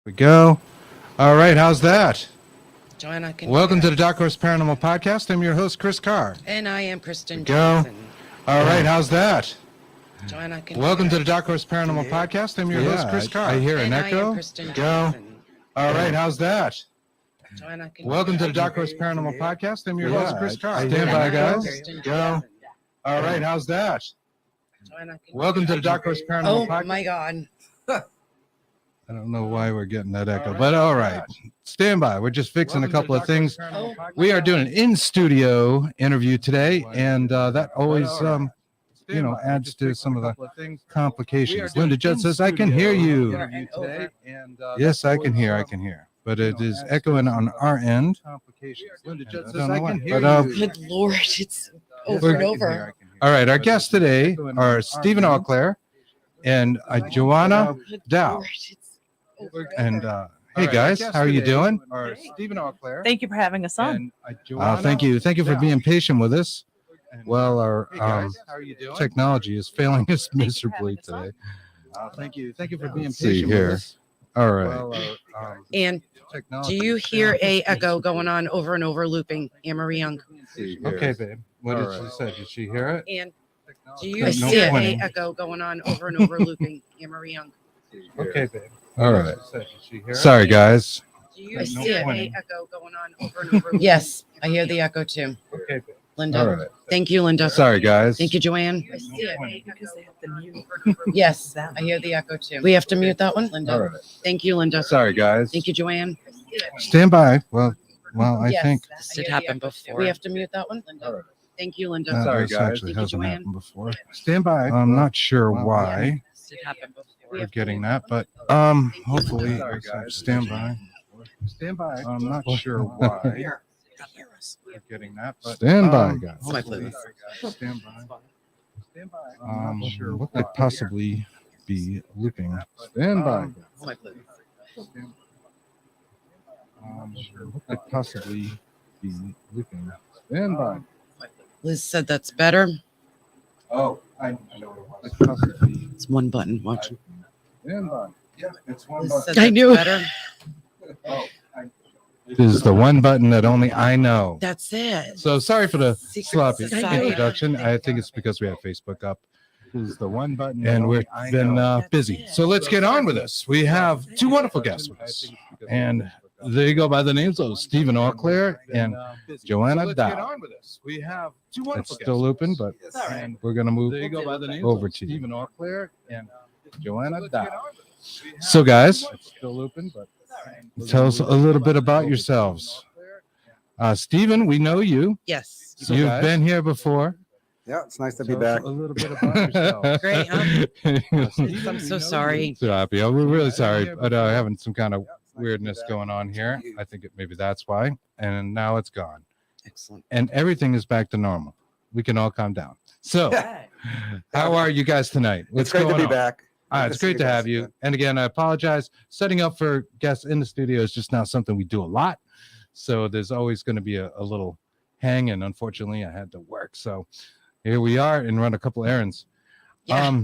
We go. All right, how's that? Joanna, Welcome to the Dark Horse Paranormal Podcast. I'm your host, Chris Carr. And I am Kristen. Go. All right, how's that? Joanna, Welcome to the Dark Horse Paranormal Podcast. I'm your host, Chris Carr. I hear an echo. Go. All right, how's that? Joanna, Welcome to the Dark Horse Paranormal Podcast. I'm your host, Chris Carr. Stand by, guys. Go. All right, how's that? Joanna, Welcome to the Dark Horse Paranormal Podcast. Oh my God. I don't know why we're getting that echo, but all right. Stand by. We're just fixing a couple of things. We are doing an in-studio interview today, and that always, adds to some of the complications. Linda Judd says, I can hear you. Yes, I can hear. But it is echoing on our end. Linda Judd says, I can hear you. Good Lord, it's over and over. All right, our guests today are Steven Auclair and Joana-Joe Daou. And hey guys, how are you doing? Steven Auclair. Thank you for having us on. Thank you for being patient with us. Well, our technology is failing us miserably today. Thank you for being patient with us. All right. And do you hear a echo going on over and over looping? Anne-Marie Young. Okay, babe. What did she say? Did she hear it? And do you see a echo going on over and over looping? Anne-Marie Young. Okay, babe. All right. Sorry, guys. Do you see a echo going on over and over? Yes, I hear the echo too. Okay, babe. Linda. All right. Thank you, Linda. Sorry, guys. Thank you, Joanne. I see it because they have to mute. Yes, I hear the echo too. We have to mute that one, Linda. All right. Thank you, Linda. Sorry, guys. Thank you, Joanne. Stand by. Well, I Yes, think. this did happen before. We have to mute that one, Linda. All right. Thank you, Linda. Sorry, Thank guys. Actually you, hasn't Joanne. happened before. Stand by. I'm not sure why This did happen before. we're getting that, but hopefully, stand by. Stand by. I'm not sure why we're getting that, but stand by, guys. My please. Stand by. Stand by. What could possibly be looping? Stand by. My please. What could possibly be looping? Stand by. Liz said that's better. Oh, I know what it was. Possibly. It's one button. Watch. Stand by. Yeah, it's one Liz button. said I knew better. It is the one button that only I know. That's it. So sorry for the Secret sloppy society. introduction. I think it's because we have Facebook up. It is the one button, And we've been busy. That's it. So let's get on with this. We have two wonderful guests with us. And they go by the names of Steven Auclair and Joana-Joe Daou. We have two wonderful It's still looping, but we're going to move over to Steven Auclair and Joana-Joe Daou. So guys, still looping, but tell us a little bit about yourselves. Steven, we know you. Yes. So you've been here before. Yeah, it's nice to be back. A little bit about yourself. Great, I'm so sorry. So happy. We're really sorry, but having some kind of weirdness going on here. I think maybe that's why. And now it's gone. Excellent. And everything is back to normal. We can all calm down. So, how are you guys tonight? It's great to be back. It's great to have you. And again, I apologize. Setting up for guests in the studio is just not something we do a lot. So there's always going to be a little hang. And unfortunately, I had to work. So here we are and run a couple errands. Yeah.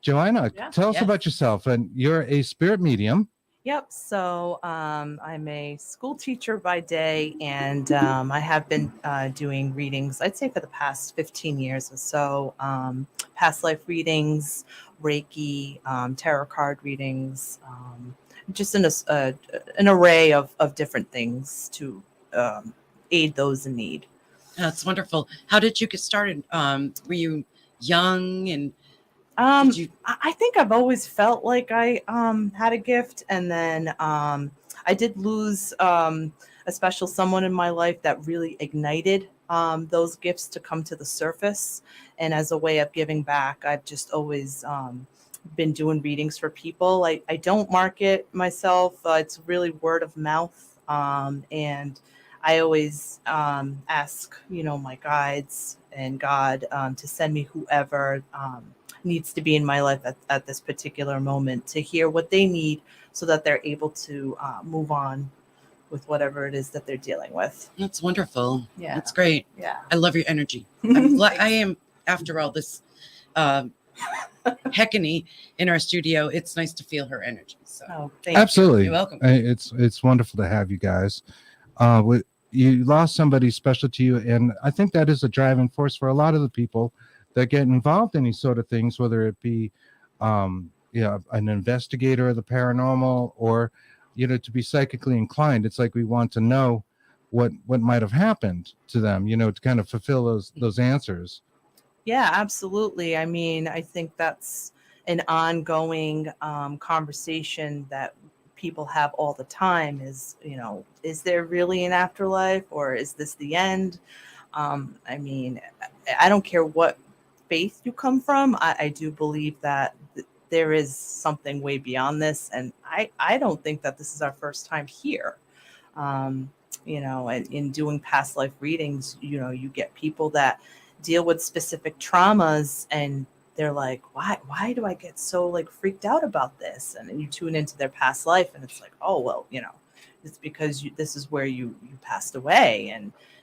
Joanna, tell us about yourself. And you're a spirit medium. Yep. So I'm a school teacher by day, and I have been doing readings, I'd say, for the past 15 years or so. Past life readings, Reiki, tarot card readings, just an array of different things to aid those in need. That's wonderful. How did you get started? Were you young and I think I've always felt like I had a gift, and then I did lose a special someone in my life that really ignited those gifts to come to the surface. And as a way of giving back, I've just always been doing readings for people. I don't market myself. It's really word of mouth, and I always ask, my guides and God to send me whoever needs to be in my life at this particular moment to hear what they need so that they're able to move on with whatever it is that they're dealing with. That's wonderful. Yeah. That's great. Yeah. I love your energy. I am, after all this Heckany in our studio. It's nice to feel her energy. So Oh, thank Absolutely. you're welcome. It's wonderful to have you guys. You lost somebody special to you, and I think that is a driving force for a lot of the people that get involved in these sort of things, whether it be an investigator of the paranormal or to be psychically inclined. It's like we want to know what might have happened to them, to kind of fulfill those answers. Yeah, absolutely. I mean, I think that's an ongoing conversation that people have all the time is, is there really an afterlife, or is this the end? I mean, I don't care what faith you come from. I do believe that there is something way beyond this. And I don't think that this is our first time here. And in doing past life readings, you get people that deal with specific traumas, and they're like, why do I get so like freaked out about this? And then you tune into their past life, and it's like, oh, well, it's because this is where you passed away.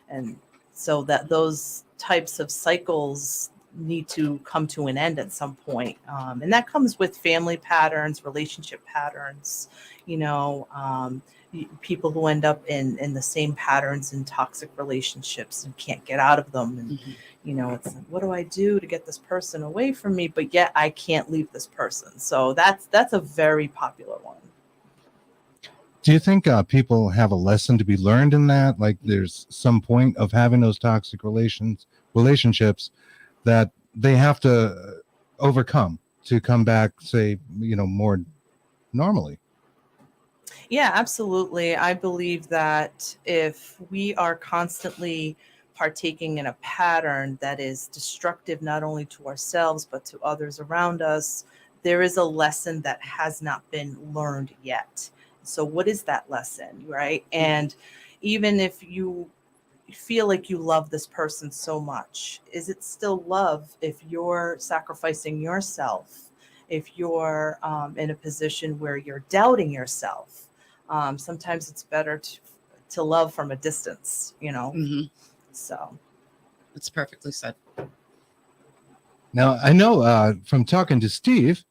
And so that those types of cycles need to come to an end at some point. And that comes with family patterns, relationship patterns, people who end up in the same patterns in toxic relationships and can't get out of them. And, it's like, what do I do to get this person away from me? But yet I can't leave this person. So that's a very popular one. Do you think people have a lesson to be learned in that? Like there's some point of having those toxic relationships that they have to overcome to come back, say, more normally? Yeah, absolutely. I believe that if we are constantly partaking in a pattern that is destructive, not only to ourselves, but to others around us, there is a lesson that has not been learned yet. So what is that lesson, right? And even if you feel like you love this person so much, is it still love if you're sacrificing yourself, if you're in a position where you're doubting yourself? Sometimes it's better to love from a distance, So It's perfectly said. Now, I know from talking to Steve,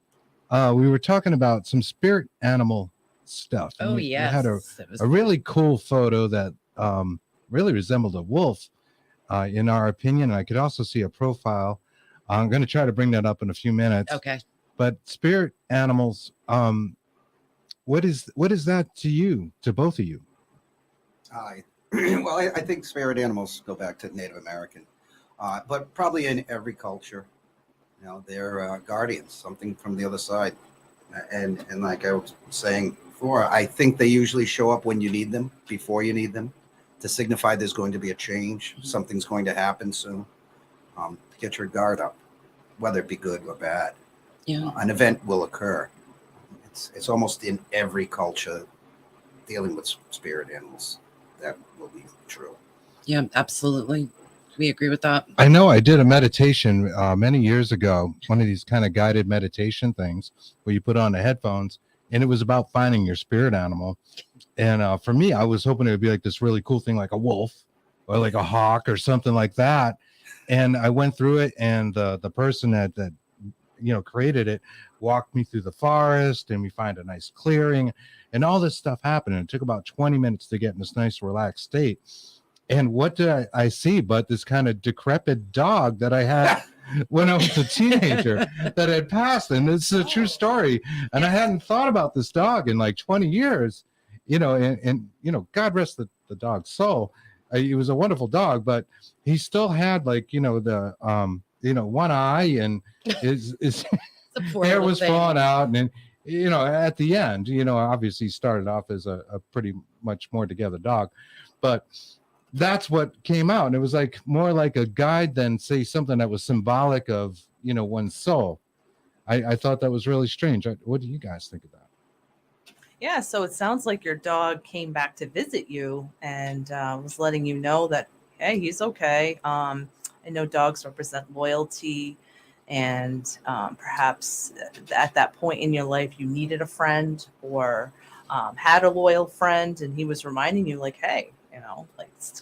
we were talking about some spirit animal stuff. Oh, You yes. had a really cool photo that really resembled a wolf, in our opinion. I could also see a profile. I'm going to try to bring that up in a few minutes. Okay. But spirit animals, what is that to you, to both of you? Well, I think spirit animals go back to Native American, but probably in every culture, they're guardians, something from the other side. And like I was saying before, I think they usually show up when you need them, before you need them, to signify there's going to be a change. Something's going to happen soon. To get your guard up, whether it be good or bad. Yeah. An event will occur. It's almost in every culture dealing with spirit animals. That will be true. Yeah, absolutely. We agree with that. I know I did a meditation many years ago, one of these kind of guided meditation things where you put on the headphones, and it was about finding your spirit animal. And for me, I was hoping it would be like this really cool thing, like a wolf or like a hawk or something like that. And I went through it, and the person that created it walked me through the forest, and we find a nice clearing, and all this stuff happened. And it took about 20 minutes to get in this nice relaxed state. And what did I see but this kind of decrepit dog that I had when I was a teenager that had passed? And it's a true story. And I hadn't thought about this dog in like 20 years, and God rest the dog's soul. He was a wonderful dog, but he still had like, the one eye, and his hair was falling out. And then, at the end, obviously started off as a pretty much more together dog, but that's what came out. And it was like more like a guide than say something that was symbolic of, one's soul. I thought that was really strange. What do you guys think of that? Yeah, so it sounds like your dog came back to visit you and was letting you know that, hey, he's okay. I know dogs represent loyalty, and perhaps at that point in your life, you needed a friend or had a loyal friend, and he was reminding you like, hey,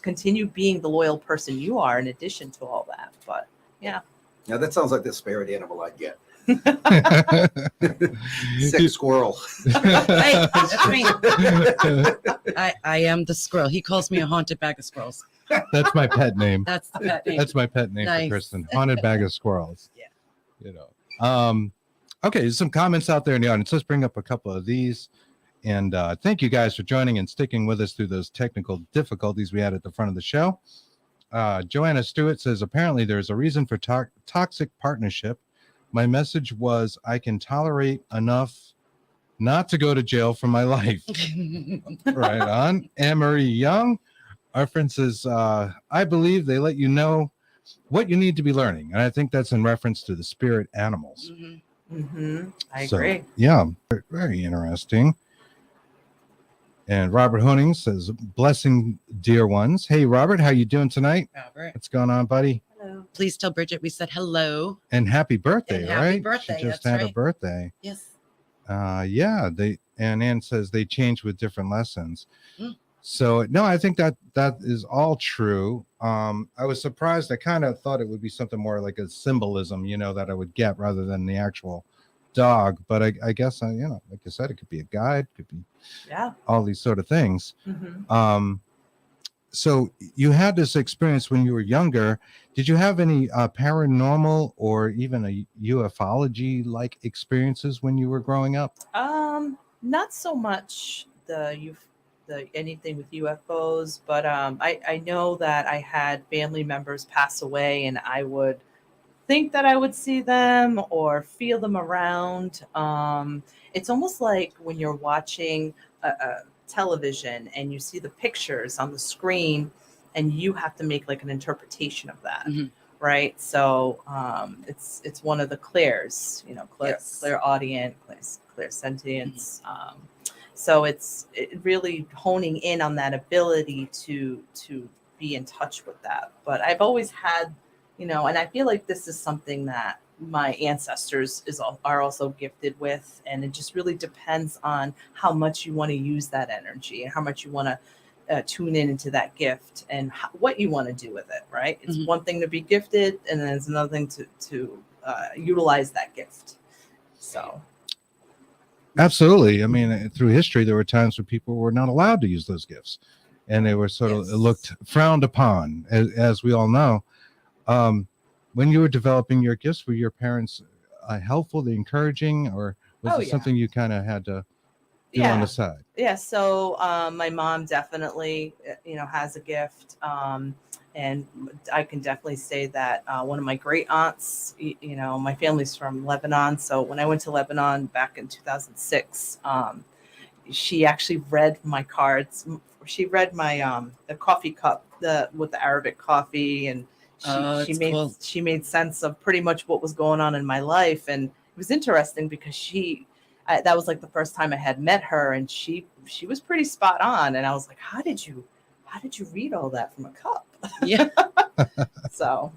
continue being the loyal person you are in addition to all that. But yeah. Now that sounds like the spirit animal I get. Sick squirrel. Hey, that's me. I am the squirrel. He calls me a haunted bag of squirrels. That's my pet name. That's the pet name. That's my pet name Nice. for Kristen. Haunted bag of squirrels. Yeah. You know. Okay, there's some comments out there in the audience. Let's bring up a couple of these. And thank you guys for joining and sticking with us through those technical difficulties we had at the front of the show. Joanna Stewart says, apparently there's a reason for toxic partnership. My message was, I can tolerate enough not to go to jail for my life. Right on. Anne-Marie Young, our friend says, I believe they let you know what you need to be learning. And I think that's in reference to the spirit animals. I agree. Yeah, very interesting. And Robert Honing says, blessing, dear ones. Hey, Robert, how you doing tonight? Robert. What's going on, buddy? Hello. Please tell Bridget we said hello. And happy birthday, And happy right? birthday, She just that's had a right. birthday. Yes. Yeah, and Ann says they change with different lessons. Mm. So no, I think that is all true. I was surprised. I kind of thought it would be something more like a symbolism, that I would get rather than the actual dog. But I guess like I said, it could be a guide, could be all these sort of things. So you had this experience when you were younger. Did you have any paranormal or even a ufology like experiences when you were growing up? Not so much the anything with UFOs, but I know that I had family members pass away, and I would think that I would see them or feel them around. It's almost like when you're watching a television and you see the pictures on the screen and you have to make like an interpretation of that. Right. So it's one of the clairs, clairaudient, clairsentience. So it's really honing in on that ability to be in touch with that. But I've always had, and I feel like this is something that my ancestors are also gifted with, and it just really depends on how much you want to use that energy and how much you want to tune into that gift and what you want to do with it. Right? It's one thing to be gifted, and then it's another thing to utilize that gift. So. Absolutely. I mean, through history, there were times when people were not allowed to use those gifts, and they were sort of looked frowned upon, as we all know. When you were developing your gifts, were your parents helpful, encouraging, or was it something you kind of had to do on the side? Yeah. So my mom definitely, has a gift. And I can definitely say that one of my great aunts, my family's from Lebanon. So when I went to Lebanon back in 2006, she actually read my cards. She read my the coffee cup with the Arabic coffee, and she made sense of pretty much what was going on in my life. And it was interesting because that was like the first time I had met her, and she was pretty spot on. And I was like, how did you read all that from a cup? Yeah. So.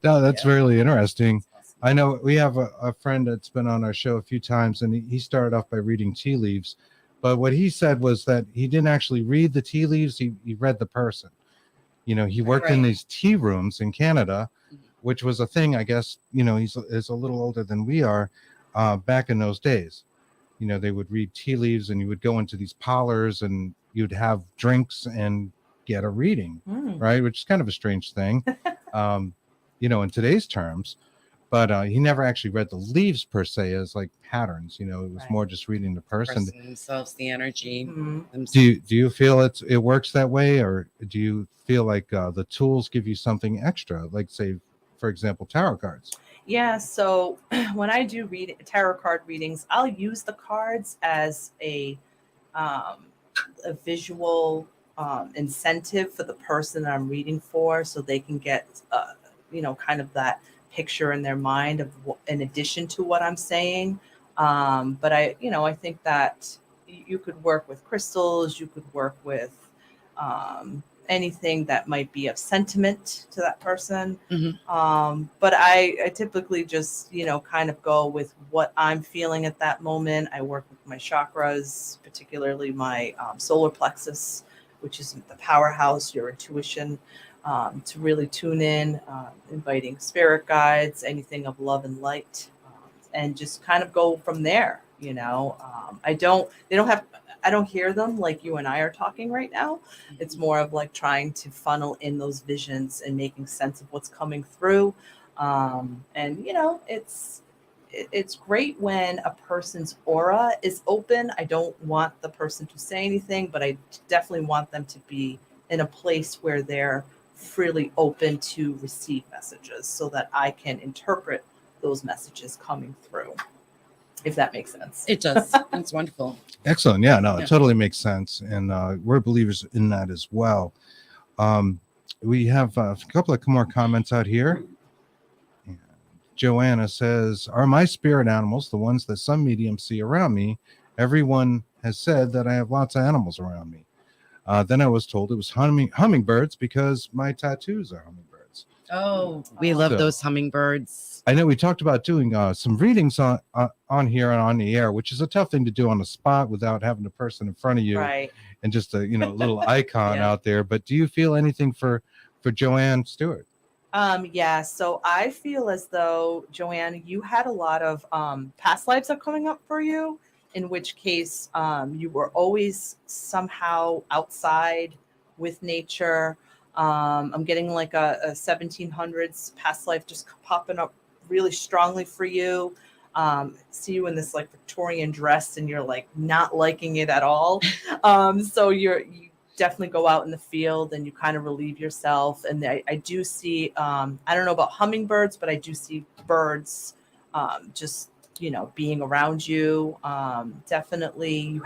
No, that's really interesting. I know we have a friend that's been on our show a few times, and he started off by reading tea leaves. But what he said was that he didn't actually read the tea leaves. He read the person. He worked in these tea rooms in Canada, which was a thing, I guess, he's a little older than we are back in those days. They would read tea leaves, and you would go into these parlors and you'd have drinks and get a reading, right? Which is kind of a strange thing, in today's terms. But he never actually read the leaves per se as like patterns. It was more just reading the person themselves, the energy. Do you feel it works that way, or do you feel like the tools give you something extra, like say, for example, tarot cards? Yeah. So when I do tarot card readings, I'll use the cards as a visual incentive for the person that I'm reading for, so they can get kind of that picture in their mind of in addition to what I'm saying. But I think that you could work with crystals, you could work with anything that might be of sentiment to that person. But I typically just, kind of go with what I'm feeling at that moment. I work with my chakras, particularly my solar plexus, which is the powerhouse, your intuition, to really tune in, inviting spirit guides, anything of love and light, and just kind of go from there. I don't hear them like you and I are talking right now. It's more of like trying to funnel in those visions and making sense of what's coming through. It's great when a person's aura is open. I don't want the person to say anything, but I definitely want them to be in a place where they're freely open to receive messages so that I can interpret those messages coming through, if that makes sense. It does. That's wonderful. Excellent. Yeah, no, it totally makes sense. And we're believers in that as well. We have a couple of more comments out here. Joanna says, are my spirit animals the ones that some mediums see around me? Everyone has said that I have lots of animals around me. Then I was told it was hummingbirds because my tattoos are hummingbirds. Oh, we love those hummingbirds. I know we talked about doing some readings on here and on the air, which is a tough thing to do on the spot without having the person in front of you, right, and just a little icon out there. But do you feel anything for Joanne Stewart? Yeah, so I feel as though, Joanne, you had a lot of past lives are coming up for you, in which case you were always somehow outside with nature. I'm getting like a 1700s past life just popping up really strongly for you. See you in this like Victorian dress and you're like not liking it at all. So you definitely go out in the field and you kind of relieve yourself. And I do see, I don't know about hummingbirds, but I do see birds just, being around you. Definitely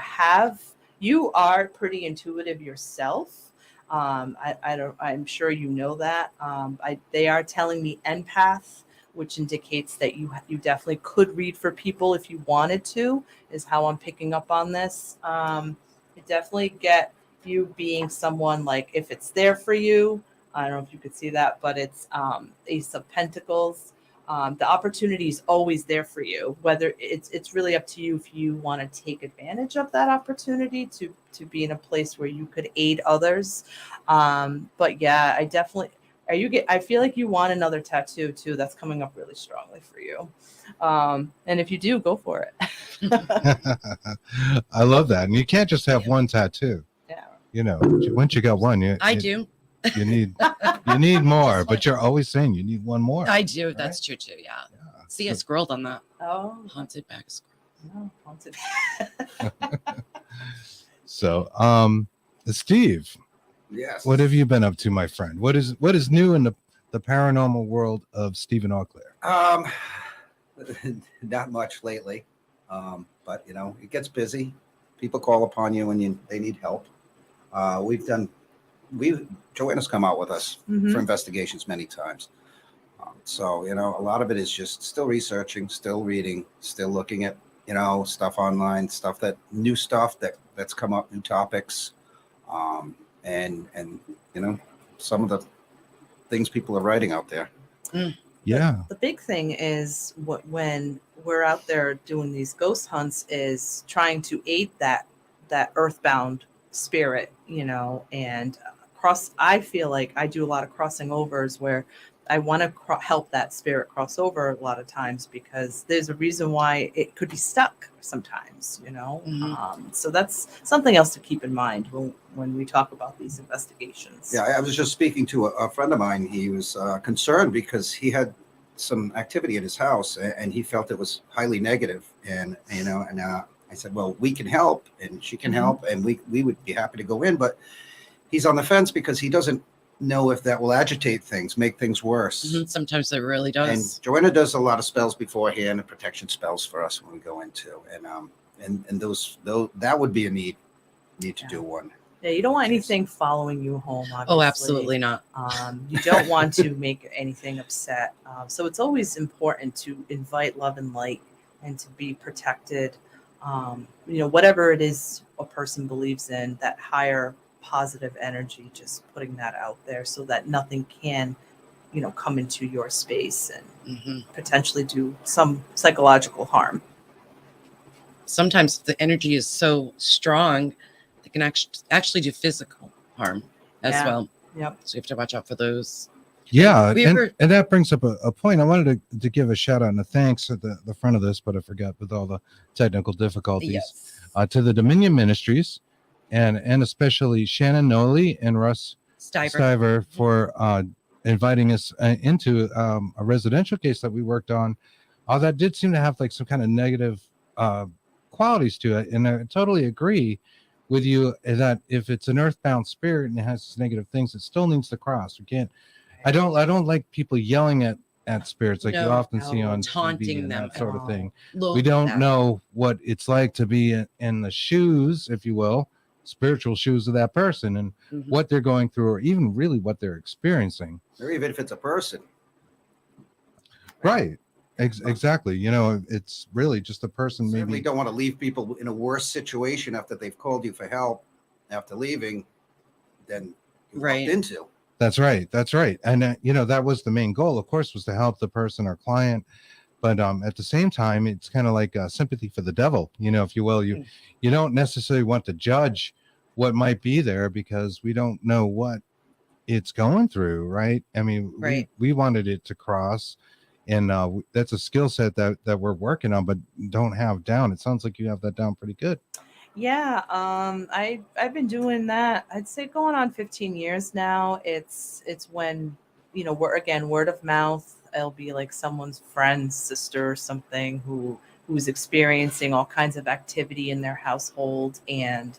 you are pretty intuitive yourself. I'm sure you know that. They are telling me empath, which indicates that you definitely could read for people if you wanted to, is how I'm picking up on this. I definitely get you being someone, like, if it's there for you, I don't know if you could see that, but it's Ace of Pentacles. The opportunity is always there for you, whether it's really up to you if you want to take advantage of that opportunity to be in a place where you could aid others. But yeah, I definitely, I feel like you want another tattoo too. That's coming up really strongly for you. And if you do, go for it. I love that. And you can't just have one tattoo. Yeah. Once you got one, I do. You need more, but you're always saying you need one more. I do. That's true too. Yeah. See, I scrolled on that. Oh, Haunted bag scroll. no, haunted. So, Steve, Yes. what have you been up to, my friend? What is new in the paranormal world of Steven Auclair? Not much lately, but it gets busy. People call upon you when they need help. Joanna's come out with us for investigations many times. So a lot of it is just still researching, still reading, still looking at stuff online, new stuff that's come up, new topics, and some of the things people are writing out there. Yeah. The big thing is when we're out there doing these ghost hunts is trying to aid that earthbound spirit, and I feel like I do a lot of crossing overs where I want to help that spirit cross over a lot of times, because there's a reason why it could be stuck sometimes, so that's something else to keep in mind when we talk about these investigations. Yeah, I was just speaking to a friend of mine. He was concerned because he had some activity at his house and he felt it was highly negative. And I said, well, we can help and she can help and we would be happy to go in. But he's on the fence because he doesn't know if that will agitate things, make things worse. Sometimes it really does. And Joanna does a lot of spells beforehand and protection spells for us when we go into, and those that would be a need to do one. Yeah, you don't want anything following you home, obviously. Oh, absolutely not. You don't want to make anything upset. So it's always important to invite love and light and to be protected. Whatever it is a person believes in, that higher positive energy, just putting that out there so that nothing can, come into your space and potentially do some psychological harm. Sometimes the energy is so strong, it can actually do physical harm as well. Yep. So you have to watch out for those. Yeah, We and, were- and that brings up a point. I wanted to give a shout out and a thanks at the front of this, but I forgot with all the technical difficulties. Yes. To the Dominion Ministries and especially Shannon Noley and Russ Stiver for inviting us into a residential case that we worked on. That did seem to have like some kind of negative qualities to it. And I totally agree with you that if it's an earthbound spirit and it has negative things, it still needs to cross. We can't. I don't like people yelling at spirits like you often see on taunting TV and them. that sort of thing. Look We at don't that. know what it's like to be in the shoes, if you will, spiritual shoes of that person and Mhm. what they're going through, or even really what they're experiencing. Or even if it's a person. Right. Exactly. You know, it's really just a person. Certainly Maybe don't want to leave people in a worse situation after they've called you for help after leaving than you Right. walked into. That's right. That's right. And you know, that was the main goal, of course, was to help the person or client. But at the same time, it's kind of like sympathy for the devil, you know, if you will. You don't necessarily want to judge what might be there because we don't know what it's going through, right? I mean, Right. we wanted it to cross, and that's a skill set that we're working on, but don't have down. It sounds like you have that down pretty good. Yeah, I've been doing that. I'd say going on 15 years now. It's when, you know, we're again word of mouth. It'll be like someone's friend, sister, or something who's experiencing all kinds of activity in their household. And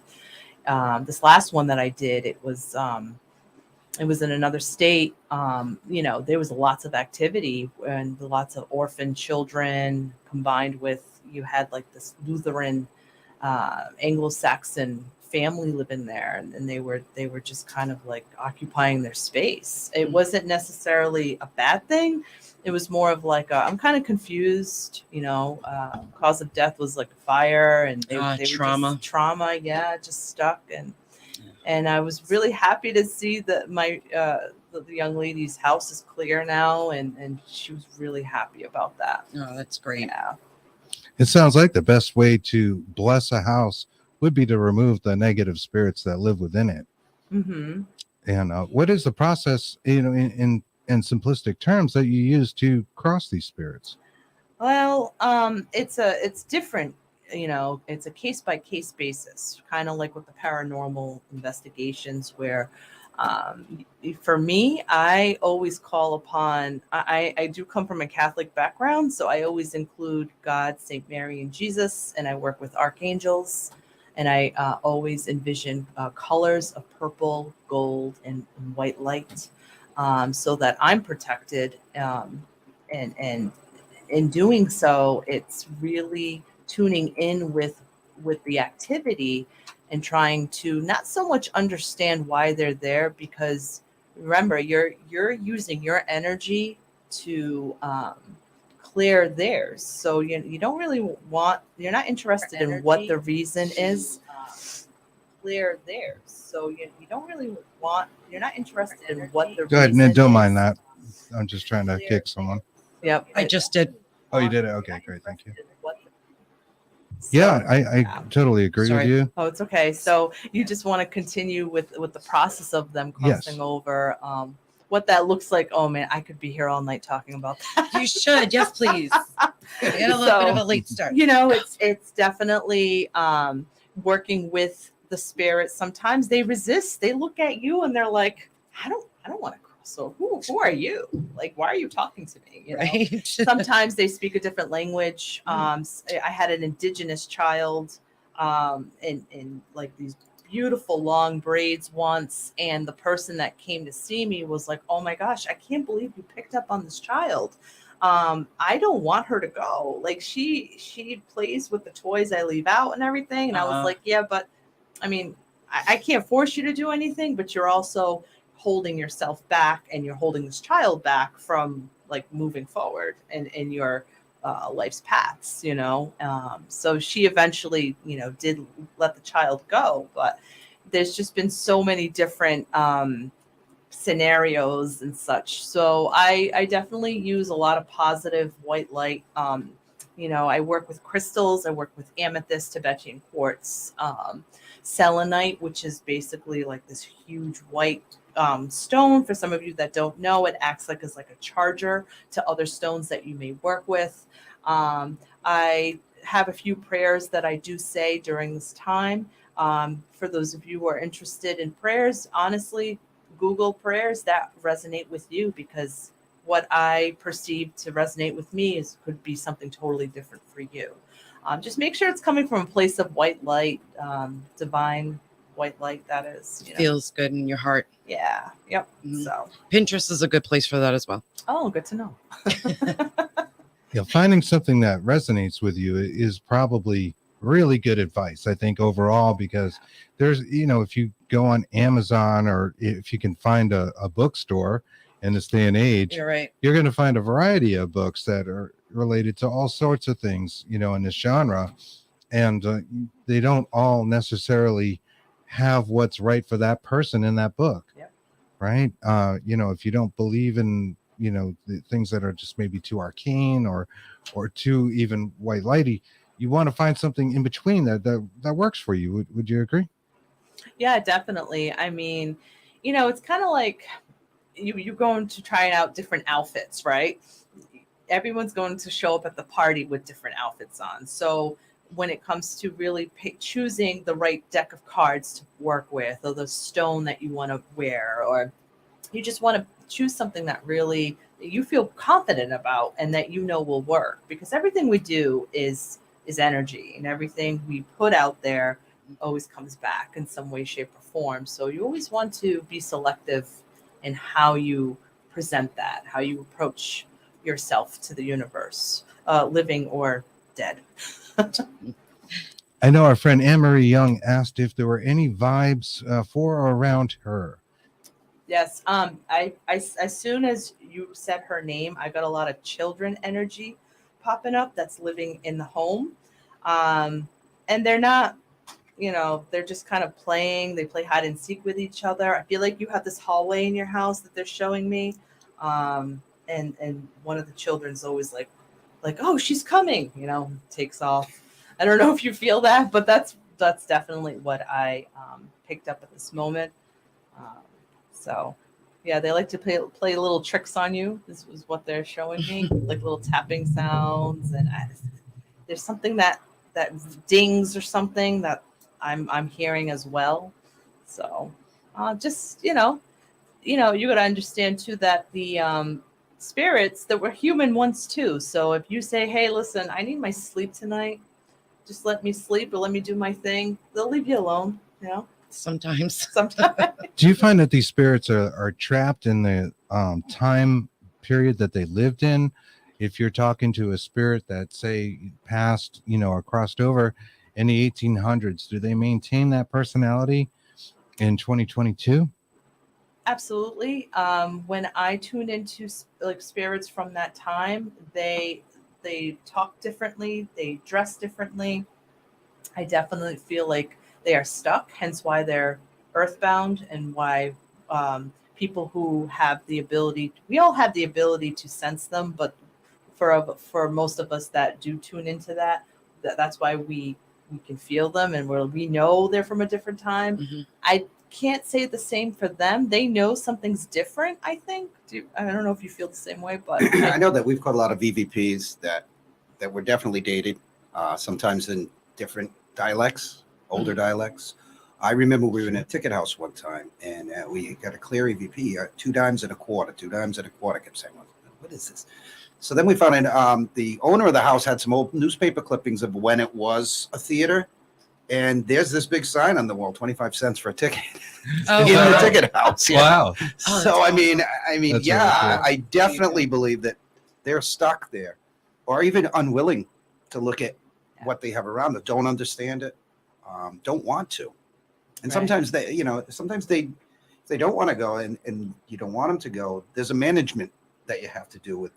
this last one that I did, it was in another state. You know, there was lots of activity and lots of orphan children combined with, you had like this Lutheran Anglo-Saxon family living there, and they were just kind of like occupying their space. It wasn't necessarily a bad thing. It was more of like I'm kind of confused, you know. Cause of death was like a fire, and they were trauma. just trauma, just stuck. And I was really happy to see that my the young lady's house is clear now, and she was really happy about that. Oh, that's great. Yeah. It sounds like the best way to bless a house would be to remove the negative spirits that live within it. Mm-hmm. And what is the process, you know, in simplistic terms that you use to cross these spirits? Well, it's different. You know, it's a case by case basis, kind of like with the paranormal investigations, where for me, I always call upon. I do come from a Catholic background, so I always include God, Saint Mary, and Jesus, and I work with archangels, and I always envision colors of purple, gold, and white light, so that I'm protected. And in doing so, it's really tuning in with the activity and trying to not so much understand why they're there, because remember, you're using your energy to clear theirs. So you don't really want, you're not interested in what the reason is. Clear theirs. So you don't really want, you're not interested in what the Go ahead, reason Ned, don't is. mind that. I'm just trying to kick someone. Yep. I just did. Oh, you did it? Okay, great. Thank you. So- Yeah, I totally agree Sorry. with you. Oh, it's okay. So you just want to continue with the process of them crossing Yes. over. What that looks like. Oh man, I could be here all night talking about that. You should. Yes, please. We had a little bit of a late start. You know, it's definitely working with the spirits. Sometimes they resist. They look at you and they're like, I don't want to cross. So who are you? Like, why are you talking to me? You know? Right. Sometimes they speak a different language. I had an indigenous child in like these beautiful long braids once, and the person that came to see me was like, oh my gosh, I can't believe you picked up on this child. I don't want her to go. Like she plays with the toys I leave out and everything. And I was like, yeah, but I mean, I can't force you to do anything, but you're also holding yourself back, and you're holding this child back from like moving forward in your life's paths, you know. So she eventually, you know, did let the child go, but there's just been so many different scenarios and such. So I definitely use a lot of positive white light. You know, I work with crystals. I work with amethyst, Tibetan quartz, selenite, which is basically like this huge white stone. For some of you that don't know, it acts like as like a charger to other stones that you may work with. I have a few prayers that I do say during this time. For those of you who are interested in prayers, honestly, Google prayers that resonate with you, because what I perceive to resonate with me could be something totally different for you. Just make sure it's coming from a place of white light, divine white light, that is. Feels good in your heart. Yeah. Yep. Mhm. So. Pinterest is a good place for that as well. Oh, good to know. Finding something that resonates with you is probably really good advice, I think, overall, because there's, if you go on Amazon, or if you can find a bookstore in this day and age, You're right. you're going to find a variety of books that are related to all sorts of things, in this genre. And they don't all necessarily have what's right for that person in that book. Yep. Right. If you don't believe in, the things that are just maybe too arcane or too even white lighty, you want to find something in between that works for you. Would you agree? Yeah, definitely. I mean, it's kind of like you're going to try out different outfits, right? Everyone's going to show up at the party with different outfits on. So when it comes to really choosing the right deck of cards to work with, or the stone that you want to wear, or you just want to choose something that really you feel confident about and that will work, because everything we do is energy, and everything we put out there always comes back in some way, shape, or form. So you always want to be selective in how you present that, how you approach yourself to the universe, living or dead. I know our friend Anne-Marie Young asked if there were any vibes for or around her. Yes. I as soon as you said her name, I got a lot of children energy popping up that's living in the home. And they're not, they're just kind of playing. They play hide and seek with each other. I feel like you have this hallway in your house that they're showing me. And one of the children's always like, oh, she's coming, takes off. I don't know if you feel that, but that's definitely what I picked up at this moment. So, yeah, they like to play little tricks on you. This was what they're showing me, like little tapping sounds, and there's something that dings or something that I'm hearing as well. So, just you got to understand too that the spirits that were human once too. So if you say, "Hey, listen, I need my sleep tonight. Just let me sleep or let me do my thing," they'll leave you alone. Sometimes. Do you find that these spirits are trapped in the time period that they lived in? If you're talking to a spirit that, say, passed, or crossed over in the 1800s, do they maintain that personality in 2022? Absolutely. When I tune into like spirits from that time, they talk differently, they dress differently. I definitely feel like they are stuck, hence why they're earthbound, and why people who have the ability, we all have the ability to sense them, but for most of us that do tune into that's why we can feel them, and we know they're from a different time. Mm-hmm. I can't say the same for them. They know something's different, I think. I don't know if you feel the same way, but I know that we've caught a lot of EVPs that were definitely dated, sometimes in different dialects, older dialects. I remember we were in a ticket house one time, and we got a clear EVP, 2 dimes and a quarter, 2 dimes and a quarter. Kept saying, what is this? So then we found out the owner of the house had some old newspaper clippings of when it was a theater. And there's this big sign on the wall, 25 cents for a ticket in the ticket house. Yeah. Wow. So, I mean, That's yeah, really cool. I definitely believe that they're stuck there, or even unwilling to look at what they have around them, don't understand it, don't want to. And sometimes they don't want to go, and you don't want them to go. There's a management that you have to do with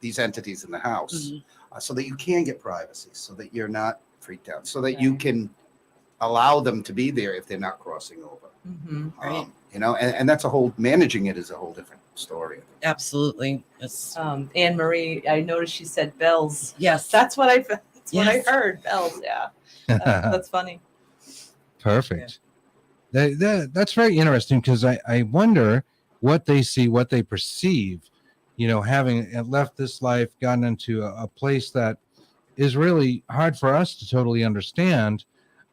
these entities in the house, so that you can get privacy, so that you're not freaked out, so that you can allow them to be there if they're not crossing over. Right. And that's managing it is a whole different story. Absolutely. It's, Anne-Marie, I noticed she said bells. yes. That's what I heard. Bells. Yeah. That's funny. Perfect. That's very interesting, because I wonder what they see, what they perceive, having left this life, gotten into a place that is really hard for us to totally understand.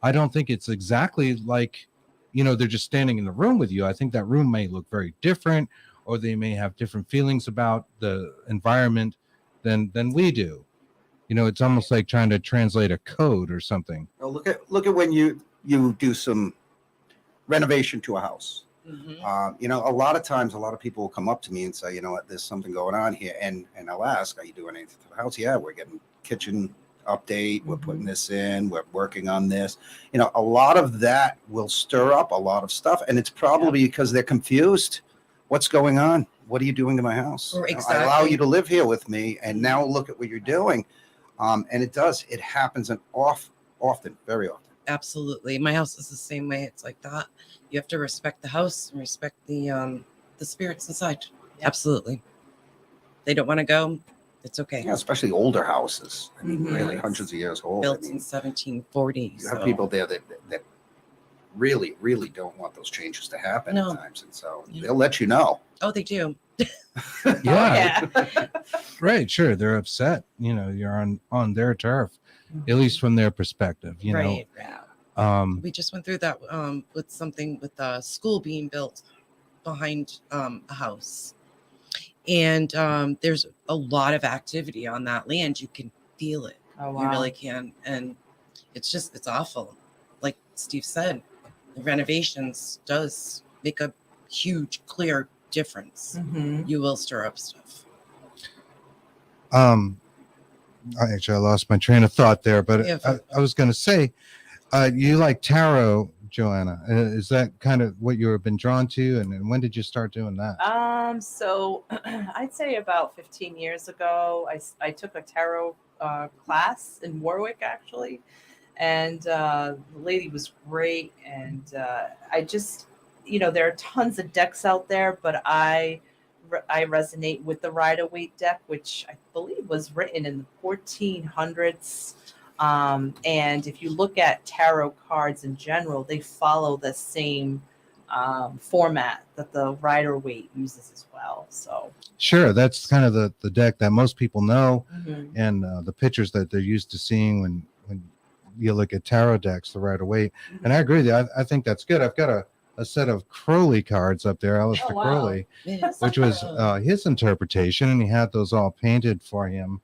I don't think it's exactly like, they're just standing in the room with you. I think that room may look very different, or they may have different feelings about the environment than we do. It's almost like trying to translate a code or something. Well, look at when you do some renovation to a house. Mm-hmm. A lot of times, a lot of people will come up to me and say, you know what, there's something going on here. And I'll ask, are you doing anything to the house? Yeah, we're getting kitchen update. We're putting this in. We're working on this. A lot of that will stir up a lot of stuff. And it's probably because they're confused. What's going on? What are you doing to my house? Exactly. I allow you to live here with me. And now look at what you're doing. And it happens often, very often. Absolutely. My house is the same way. It's like that. You have to respect the house and respect the spirits inside. Yeah. Absolutely. They don't want to go. It's okay. Yeah, especially older houses. I mean, Mhm. really hundreds of years old. Built in 1740. You have people there that really, really don't want those changes to happen No. at times. And so Yeah. they'll let you know. Oh, they do. Yeah, Yeah. right. Sure. They're upset. You're on their turf, at least from their perspective, Right. Yeah. We just went through that with something with a school being built behind a house. And there's a lot of activity on that land. You can feel it. Oh, wow. You really can. And it's awful. Like Steve said, the renovations does make a huge, clear difference. Mm-hmm. You will stir up stuff. I lost my train of thought there, but Yeah, I was going to say, you like tarot, Joanna. Is that kind of what you've been drawn to? And when did you start doing that? So I'd say about 15 years ago, I took a tarot class in Warwick, actually. And the lady was great. And I just, there are tons of decks out there, but I resonate with the Rider-Waite deck, which I believe was written in the 1400s. And if you look at tarot cards in general, they follow the same format that the Rider-Waite uses as well. So Sure, that's kind of the deck that most people know, Mhm. and the pictures that they're used to seeing when you look at tarot decks, the Rider-Waite. And I agree with you. I think that's good. I've got a set of Crowley cards up there, Aleister Oh, wow. Crowley, Yeah. which was his interpretation, and he had those all painted for him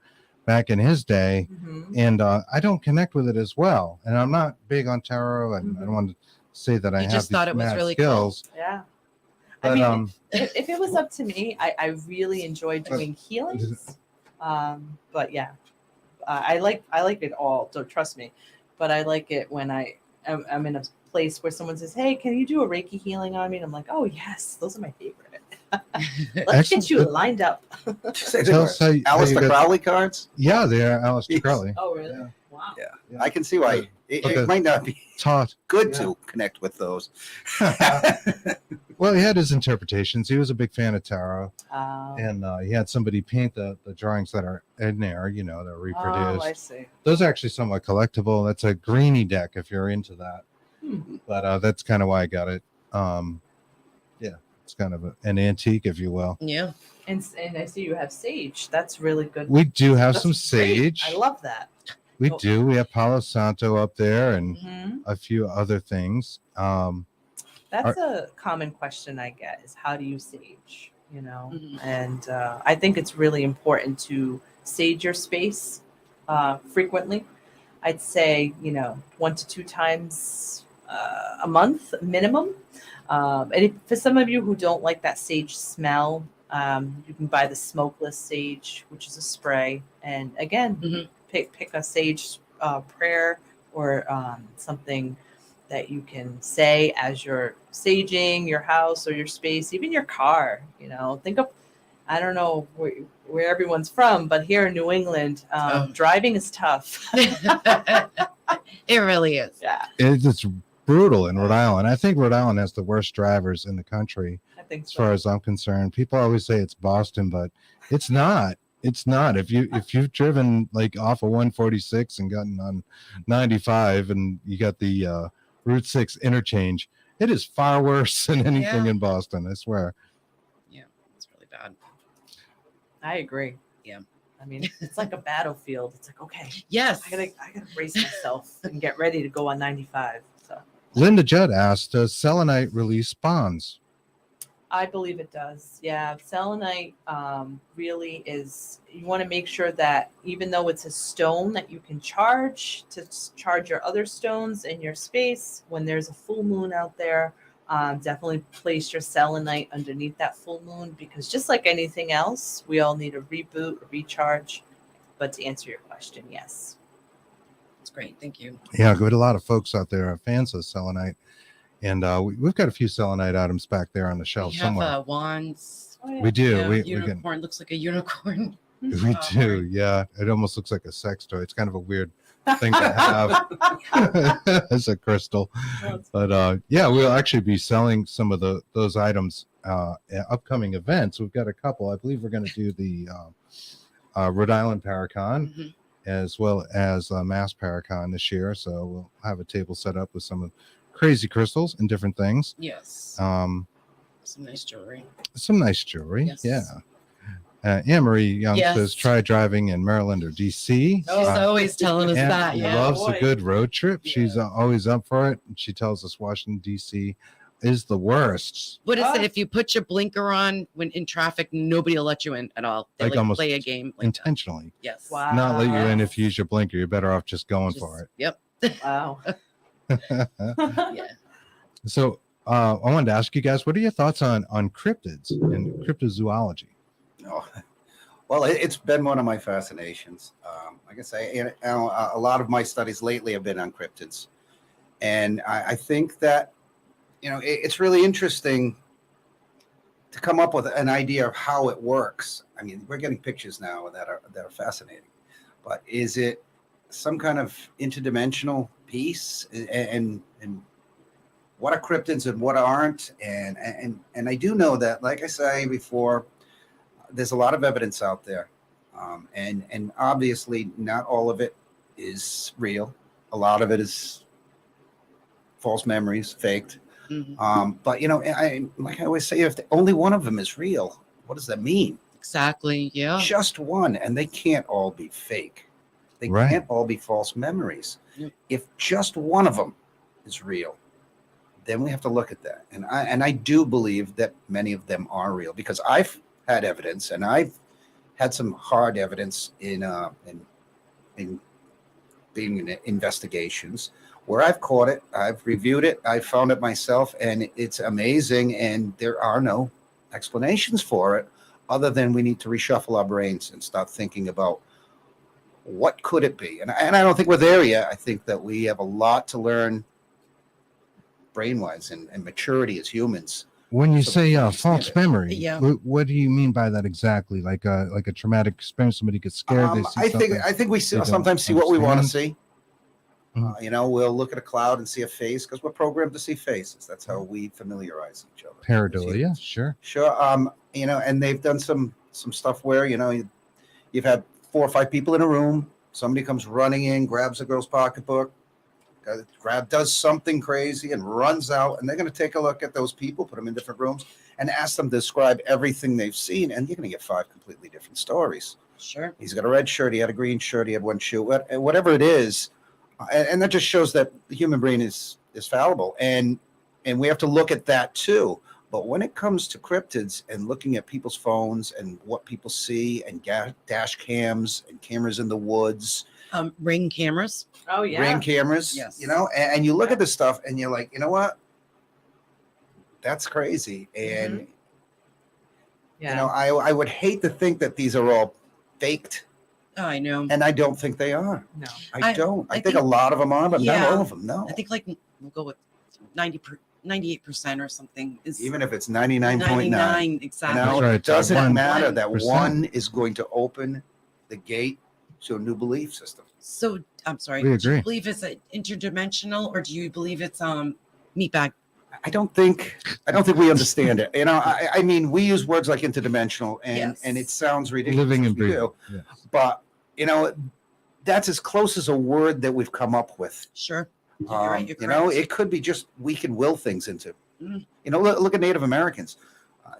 back in his day. Mhm. And I don't connect with it as well. And I'm not big on tarot, and I don't want to say that I You have just these thought it was mad really cool. skills. Yeah. But I mean, if it was up to me, I really enjoy doing healings. But yeah, I like it all. Don't trust me, but I like it when I'm in a place where someone says, "Hey, can you do a Reiki healing on me?" And I'm like, "Oh yes, those are my favorite." Let's get you lined up. Tell us how you Aleister got- Crowley cards? Yeah, they are Aleister Yes. Crowley. Oh really? Yeah. Wow. Yeah. I can see why. It Okay. might not be Taught. good to connect with those. Well, he had his interpretations. He was a big fan of tarot, Oh, and he had somebody paint the drawings that are in there, they're reproduced. I see. Those are actually somewhat collectible. That's a greeny deck if you're into that. Hmm. But that's kind of why I got it. Yeah, it's kind of an antique, if you will. Yeah. And I see you have sage. That's really good. We do have That's some great. sage. I love that. We Oh. do. We have Palo Santo up there and Mhm. a few other things. That's a common question I get is how do you sage, Mhm. And I think it's really important to sage your space frequently. I'd say, 1 to 2 times a month minimum. For some of you who don't like that sage smell, you can buy the smokeless sage, which is a spray. And again, Mhm. pick a sage prayer or something that you can say as you're saging your house or your space, even your car. Think of, I don't know where everyone's from, but here in New England, driving is tough. It really is. Yeah, It's brutal in Rhode Island. I think Rhode Island has the worst drivers in the country, I think as so. far as I'm concerned. People always say it's Boston, but it's not. It's not. If you've driven like off of 146 and gotten on 95, and you got the Route 6 interchange, It is far worse than anything Yeah. in Boston, I swear. It's really bad. I agree. Yeah. I mean, it's like a battlefield. It's like, okay, Yes. I gotta brace myself and get ready to go on 95. So Linda Judd asked, does selenite release spawns? I believe it does. Yeah, selenite really is. You want to make sure that even though it's a stone that you can charge charge your other stones in your space, when there's a full moon out there, definitely place your selenite underneath that full moon, because just like anything else, we all need a reboot, a recharge. But to answer your question, yes. It's great. Thank you. Yeah, good. A lot of folks out there are fans of selenite. And we've got a few selenite items back there on the shelf We have somewhere. wands. Oh, yeah. We do. Yeah, We can. unicorn looks like a unicorn. We do. Yeah. It almost looks like a sex toy. It's kind of a weird thing to have as a crystal. But yeah, we'll actually be selling some of those items at upcoming events. We've got a couple. I believe we're going to do the Rhode Island Paracon Mhm. as well as Mass Paracon this year. So we'll have a table set up with some of crazy crystals and different things. Yes. Some Some nice jewelry. nice jewelry. Yes. Yeah. Anne-Marie Young Yes. says try driving in Maryland or DC. She's always telling us Anne that. Yeah. loves a boy. good road trip. She's always up for it. She tells us Washington DC is the worst. What is Ah. it? If you put your blinker on when in traffic, nobody will let you in at all. They Like like almost play a game. Like that. Intentionally. Yes. Wow. Not let you in if you use your blinker. You're better off just going for Yep. Wow. it. Yeah. So I wanted to ask you guys, what are your thoughts on cryptids and cryptozoology? Oh, well, it's been one of my fascinations. Like I say, a lot of my studies lately have been on cryptids, and I think that it's really interesting to come up with an idea of how it works. I mean, we're getting pictures now that are fascinating, but is it some kind of interdimensional piece, and what are cryptids and what aren't? And I do know that, like I say before, there's a lot of evidence out there, and obviously not all of it is real. A lot of it is false memories, faked. Mhm. But like I always say, if only one of them is real, what does that mean? Exactly. Yeah. Just one, and they can't all be fake. They Right. can't all be false memories. Yep. If just one of them is real, then we have to look at that. And I do believe that many of them are real, because I've had evidence, and I've had some hard evidence in being in investigations where I've caught it, I've reviewed it, I've found it myself, and it's amazing. And there are no explanations for it other than we need to reshuffle our brains and start thinking about what could it be. And I don't think we're there yet. I think that we have a lot to learn brain-wise and maturity as humans. When you So say we understand false it. memory, Yeah. what do you mean by that exactly? Like a traumatic experience, somebody gets scared. They see I think something. we they don't sometimes see what we want to see. Mhm. We'll look at a cloud and see a face because we're programmed to see faces. That's how we familiarize each other. Pareidolia, sure. Sure. And they've done some stuff where you've had 4 or 5 people in a room. Somebody comes running in, grabs a girl's pocketbook, does something crazy, and runs out. And they're going to take a look at those people, put them in different rooms, and ask them to describe everything they've seen. And you're going to get 5 completely different stories. Sure. He's got a red shirt. He had a green shirt. He had one shoe. Whatever it is, and that just shows that the human brain is fallible, and we have to look at that too. But when it comes to cryptids and looking at people's phones and what people see, and dash cams and cameras in the woods, Ring cameras. Oh yeah. ring cameras, Yes. and you look at this stuff and you're like, you know what? That's crazy. And Yeah. I would hate to think that these are all faked, Oh, I know. and I don't think they are. No. I don't. I I think a think- lot of them are, but Yeah. not all of them. No. I think like we'll go with 98% or something. Is Even if it's 99.9. 99 exactly. That's right, It doesn't it's matter 1%. that one is going to open the gate to a new belief system. So I'm sorry. We Do you agree. believe it's interdimensional, or do you believe it's meatbag? I don't think we understand it. I mean, we use words like interdimensional, Yes. and it sounds ridiculous. Living and We breathing. do. Yeah. But that's as close as a word that we've come up with. Sure. Yeah, you're right, you're You know, correct. it could be just we can will things into. Mm. You know, look at Native Americans.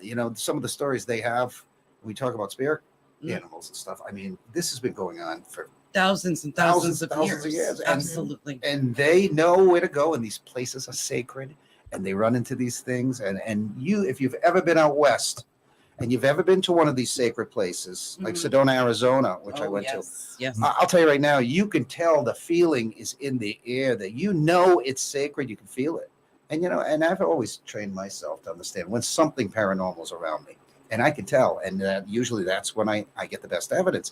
You know, some of the stories they have. We talk about spirit animals and stuff. I mean, this has been going on for thousands and thousands, of thousands years. And, Absolutely. and they know where to go, and these places are sacred, and they run into these things. And you, if you've ever been out west, and you've ever been to one of these sacred places, like Mhm. Sedona, Arizona, which I went to, Yes. I'll tell you right now, you can tell the feeling is in the air that you know it's sacred. You can feel it. And, you know, and I've always trained myself to understand when something paranormal is around me, and I can tell. And usually that's when I get the best evidence.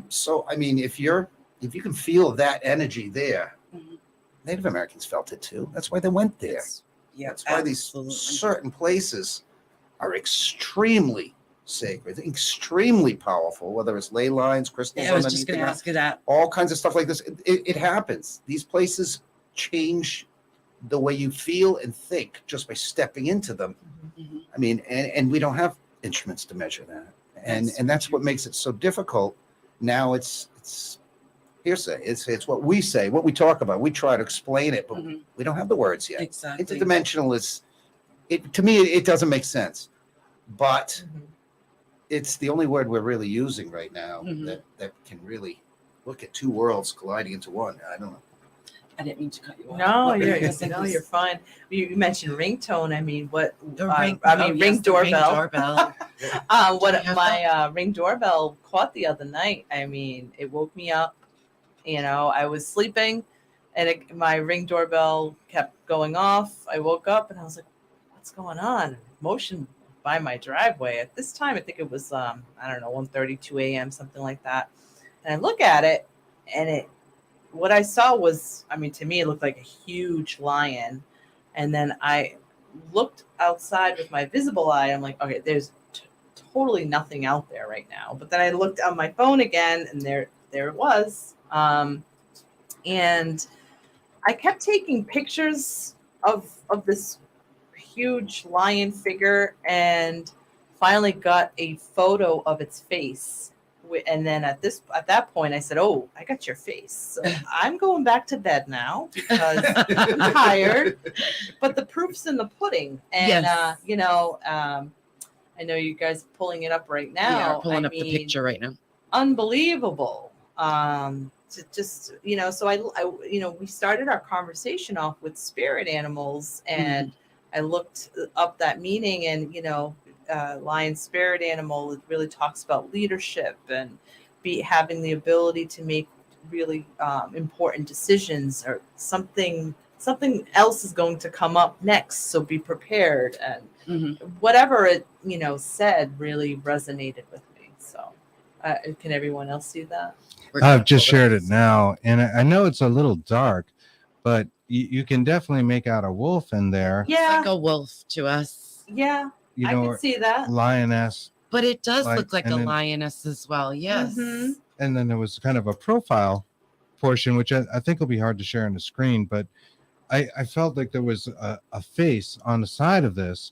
So, I mean, if you can feel that energy there, Mhm. Native Americans felt it too. That's why they went there. Yeah, That's why absolutely. these certain places are extremely sacred, extremely powerful, whether it's ley lines, crystals Yeah, I was underneath just going the to ground, ask you that. all kinds of stuff like this. It happens. These places change the way you feel and think just by stepping into them. Mhm. I mean, and we don't have instruments to measure that. And that's what makes it so difficult. Now it's hearsay. It's what we say, what we talk about. We try to explain it, but Mhm. we don't have the words yet. Exactly. Interdimensional is, to me, it doesn't make sense. But it's the only word we're really using right now Mhm. that can really look at two worlds colliding into one. I don't know. I didn't mean to cut you off. No, What were you you're gonna say, no, please? you're fine. You mentioned ringtone. I mean, what? The ring yes, the doorbell. doorbell. What Do you have my ring doorbell caught the other night. I mean, it woke me up. You know, I was sleeping, and my ring doorbell kept going off. I woke up and I was like, "What's going on?" Motion by my driveway. At this time, I think it was I don't know, 1:32 a.m., something like that. And I look at it, and what I saw was, I mean, to me, it looked like a huge lion. And then I looked outside with my visible eye. I'm like, okay, there's totally nothing out there right now. But then I looked on my phone again, and there it was. And I kept taking pictures of this huge lion figure, and finally got a photo of its face. And then at that point, I said, "Oh, I got your face. So I'm going back to bed now because I'm tired." But the proof's in the pudding, and Yes. you know, I know you guys are pulling it up right now. We are pulling I up the mean, picture right now. Unbelievable. To just, you know, so I you know, we started our conversation off with spirit animals, and I looked up that meaning, and you know, lion spirit animal, it really talks about leadership and having the ability to make really important decisions, or something else is going to come up next, so be prepared. And whatever it, you know, said really resonated with me. So can everyone else see that? I've just shared it now, and I know it's a little dark, but you can definitely make out a wolf in there. Yeah, Like a wolf to us. yeah, You I know, can see that. lioness. But it does Like, look like and a then- lioness as well. Yes. Mhm. And then there was kind of a profile portion, which I think will be hard to share on the screen, but I felt like there was a face on the side of this.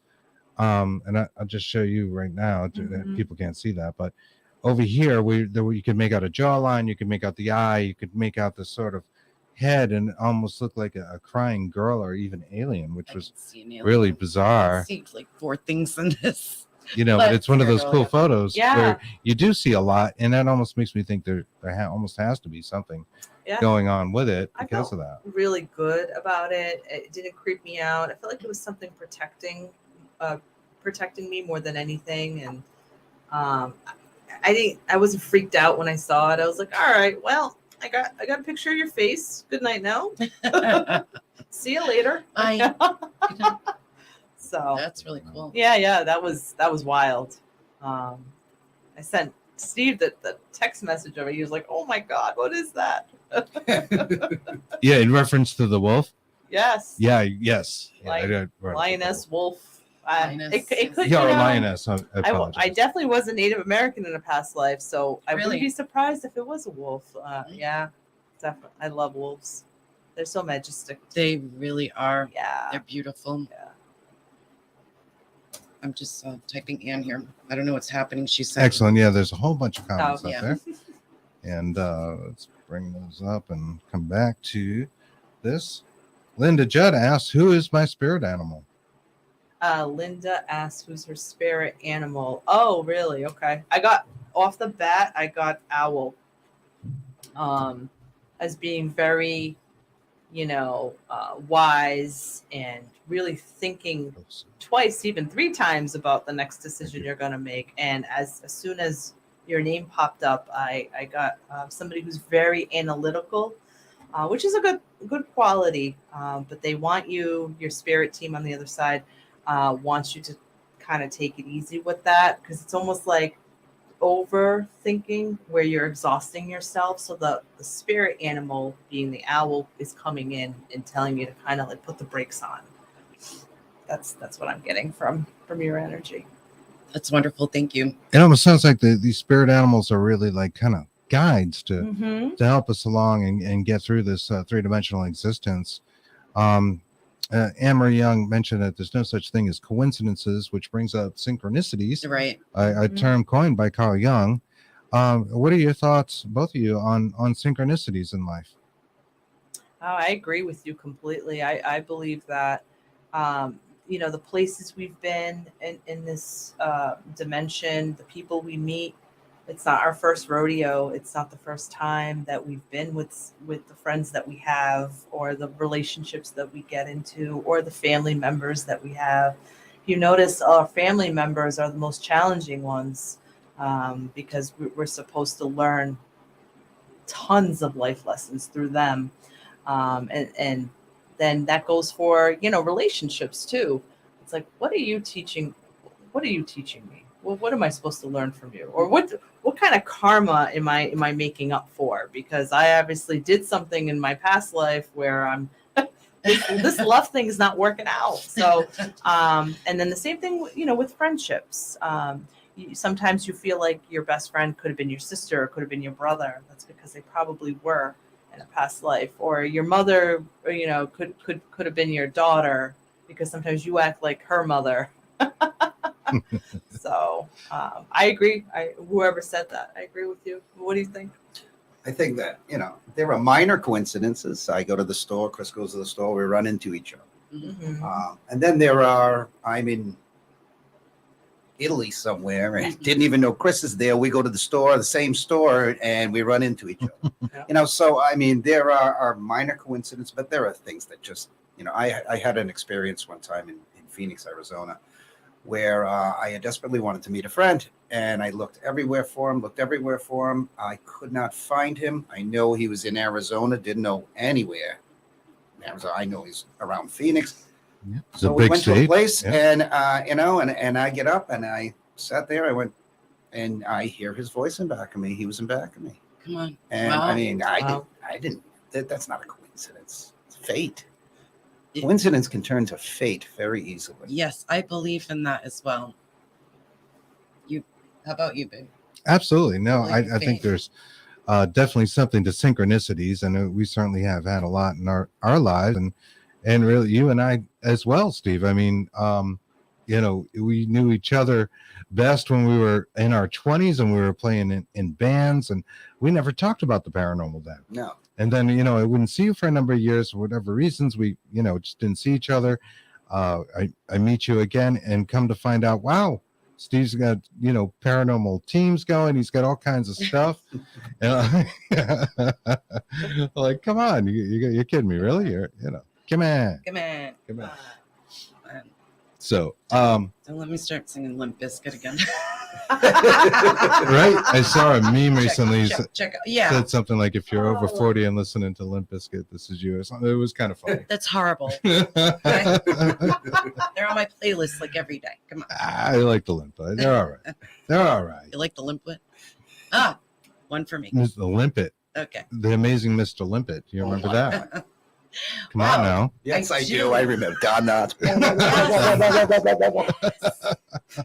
And I'll just show you right now. Mhm. People can't see that, but over here, you could make out a jawline, you could make out the eye, you could make out the sort of head, and it almost looked like a crying girl or even alien, which I was can see an alien. really I bizarre. see like 4 things in this. You know, But but it's one of those they're cool really- photos Yeah. where you do see a lot, and that almost makes me think there almost has to be something Yeah. going on with it I because felt of that. really good about it. It didn't creep me out. I felt like it was something protecting me more than anything. And I wasn't freaked out when I saw it. I was like, all right, well, I got a picture of your face. Good night now. See you later. So That's really cool. yeah, that was wild. I sent Steve the text message of it. He was like, "Oh my God, what is that?" Yeah, in reference to the wolf. Yes. Yeah, yes. Like, Yeah, right. Lioness, wolf. Lioness, It could. Yeah, you or know, lioness. I I apologize. definitely was a Native American in a past life, so I Really? wouldn't be surprised if it was a wolf. Yeah, definitely. I love wolves. They're so majestic. They really are. Yeah. They're beautiful. Yeah. I'm just typing Ann here. I don't know what's happening. She said. Excellent. Yeah, there's a whole bunch of comments Oh, up yeah. there. And let's bring those up and come back to this. Linda Judd asks, "Who is my spirit animal?" Linda asks, "Who's her spirit animal?" Oh, really? Okay. I got off the bat. I got owl. As being very, wise and really thinking twice, even 3 times about the next decision you're going to make. And as soon as your name popped up, I got somebody who's very analytical, which is a good quality. But they want your spirit team on the other side wants you to kind of take it easy with that, because it's almost like overthinking where you're exhausting yourself. So the spirit animal, being the owl, is coming in and telling you to kind of like put the brakes on. That's what I'm getting from your energy. That's wonderful. Thank you. It almost sounds like these spirit animals are really like kind of guides to help us along and get through this 3-dimensional existence. Anne-Marie Young mentioned that there's no such thing as coincidences, which brings up synchronicities, Right. a term coined by Carl Jung. What are your thoughts, both of you, on synchronicities in life? Oh, I agree with you completely. I believe that, the places we've been in this dimension, the people we meet, it's not our first rodeo. It's not the first time that we've been with the friends that we have, or the relationships that we get into, or the family members that we have. You notice our family members are the most challenging ones, because we're supposed to learn tons of life lessons through them. And then that goes for, relationships too. It's like, what are you teaching me? Well, what am I supposed to learn from you? Or what kind of karma am I making up for? Because I obviously did something in my past life where I'm this love thing is not working out. So, and then the same thing, with friendships. Sometimes you feel like your best friend could have been your sister, or could have been your brother. That's because they probably were in a past life. Or your mother, could have been your daughter, because sometimes you act like her mother. So I agree. Whoever said that, I agree with you. What do you think? I think that, there are minor coincidences. I go to the store, Chris goes to the store, we run into each other. Mm-hmm. And then I'm in Italy somewhere and didn't even know Chris is there. We go to the same store, and we run into each other. Yeah. So, there are minor coincidences, but there are things that just, I had an experience one time in Phoenix, Arizona, where I desperately wanted to meet a friend, and I looked everywhere for him. I could not find him. I know he was in Arizona, didn't know anywhere in Arizona. I know he's around Phoenix. Yeah. It's So a we big went to a state. place, Yeah. and I get up and I sat there. I went, and I hear his voice in back of me. He was in back of me. Come on. And Wow. I didn't. That's not a coincidence. It's fate. Coincidence can turn to fate very easily. Yes, I believe in that as well. How about you, babe? Absolutely. No, Like I think fate. there's definitely something to synchronicities. I know we certainly have had a lot in our lives, and really you and I as well, Steve. We knew each other best when we were in our 20s and we were playing in bands, and we never talked about the paranormal then. No. And then, I wouldn't see you for a number of years for whatever reasons. We, just didn't see each other. I meet you again and come to find out, wow, Steve's got, paranormal teams going. He's got all kinds of stuff. And like, come on, you're kidding me, really? Come on. Come on. So, Don't let me start singing Limp Bizkit again. right? I saw a meme recently Check. Yeah. said something like, if you're over 40 and listening to Limp Bizkit, this is you or something. It was kind of funny. That's horrible. They're on my playlist like every day. Come on. I like the Limp. They're all right. They're all right. You like the Limpet? One for me. Mr. Limpet. Okay. The amazing Mr. Limpet. You remember that? Come Wow. on now. Yes, I I do. do. I remember Don Knotts.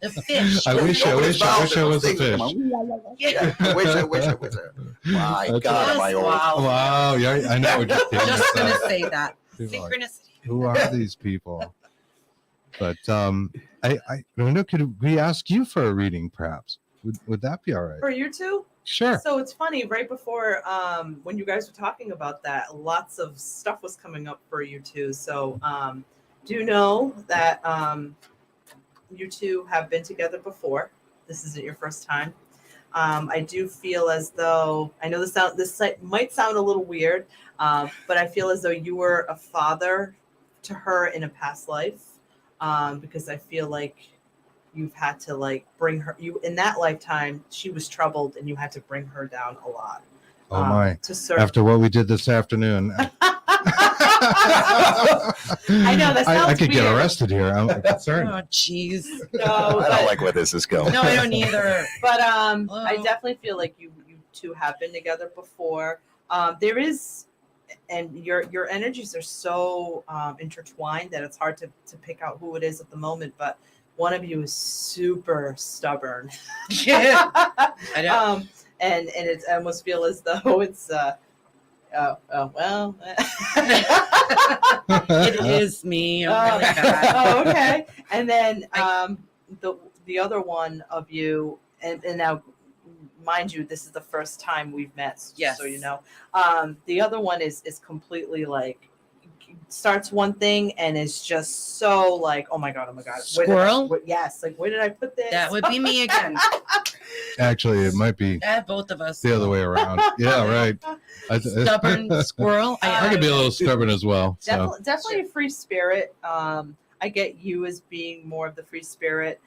The fish. I wish I was a fish. Yeah. I wish. My That's God, am I old? Wow. Yeah, I know. Just gonna say that. People are like, Synchronicity. who are these people? But I don't know. Could we ask you for a reading, perhaps? Would that be all right? For you two? Sure. So it's funny, right before when you guys were talking about that, lots of stuff was coming up for you two. So do you know that you two have been together before? This isn't your first time. I do feel as though, I know this might sound a little weird, but I feel as though you were a father to her in a past life, because I feel like you've had to like bring her, you in that lifetime, she was troubled and you had to bring her down a lot. Oh my. To serve. After what we did this afternoon. I know that sounds I could get weird. arrested here. I'm concerned. Oh, jeez. No, I don't like where this is going. No, I don't either. But I definitely feel like you two have been together before. There is, and your energies are so intertwined that it's hard to pick out who it is at the moment. But one of you is super stubborn. Yeah, I know. And it I almost feel as though it's well. It is me. I'm really bad. Oh, okay. And then the other one of you, and now, mind you, this is the first time we've met. Yes. So you know, the other one is completely like starts one thing and is just so like, oh my god. Squirrel? Yes. Like, where did I put this? That would be me again. Actually, it might be Both of us. the other way around. Yeah, right. Stubborn squirrel. I could be a little stubborn as well. So. Definitely a free spirit. I get you as being more of the free spirit.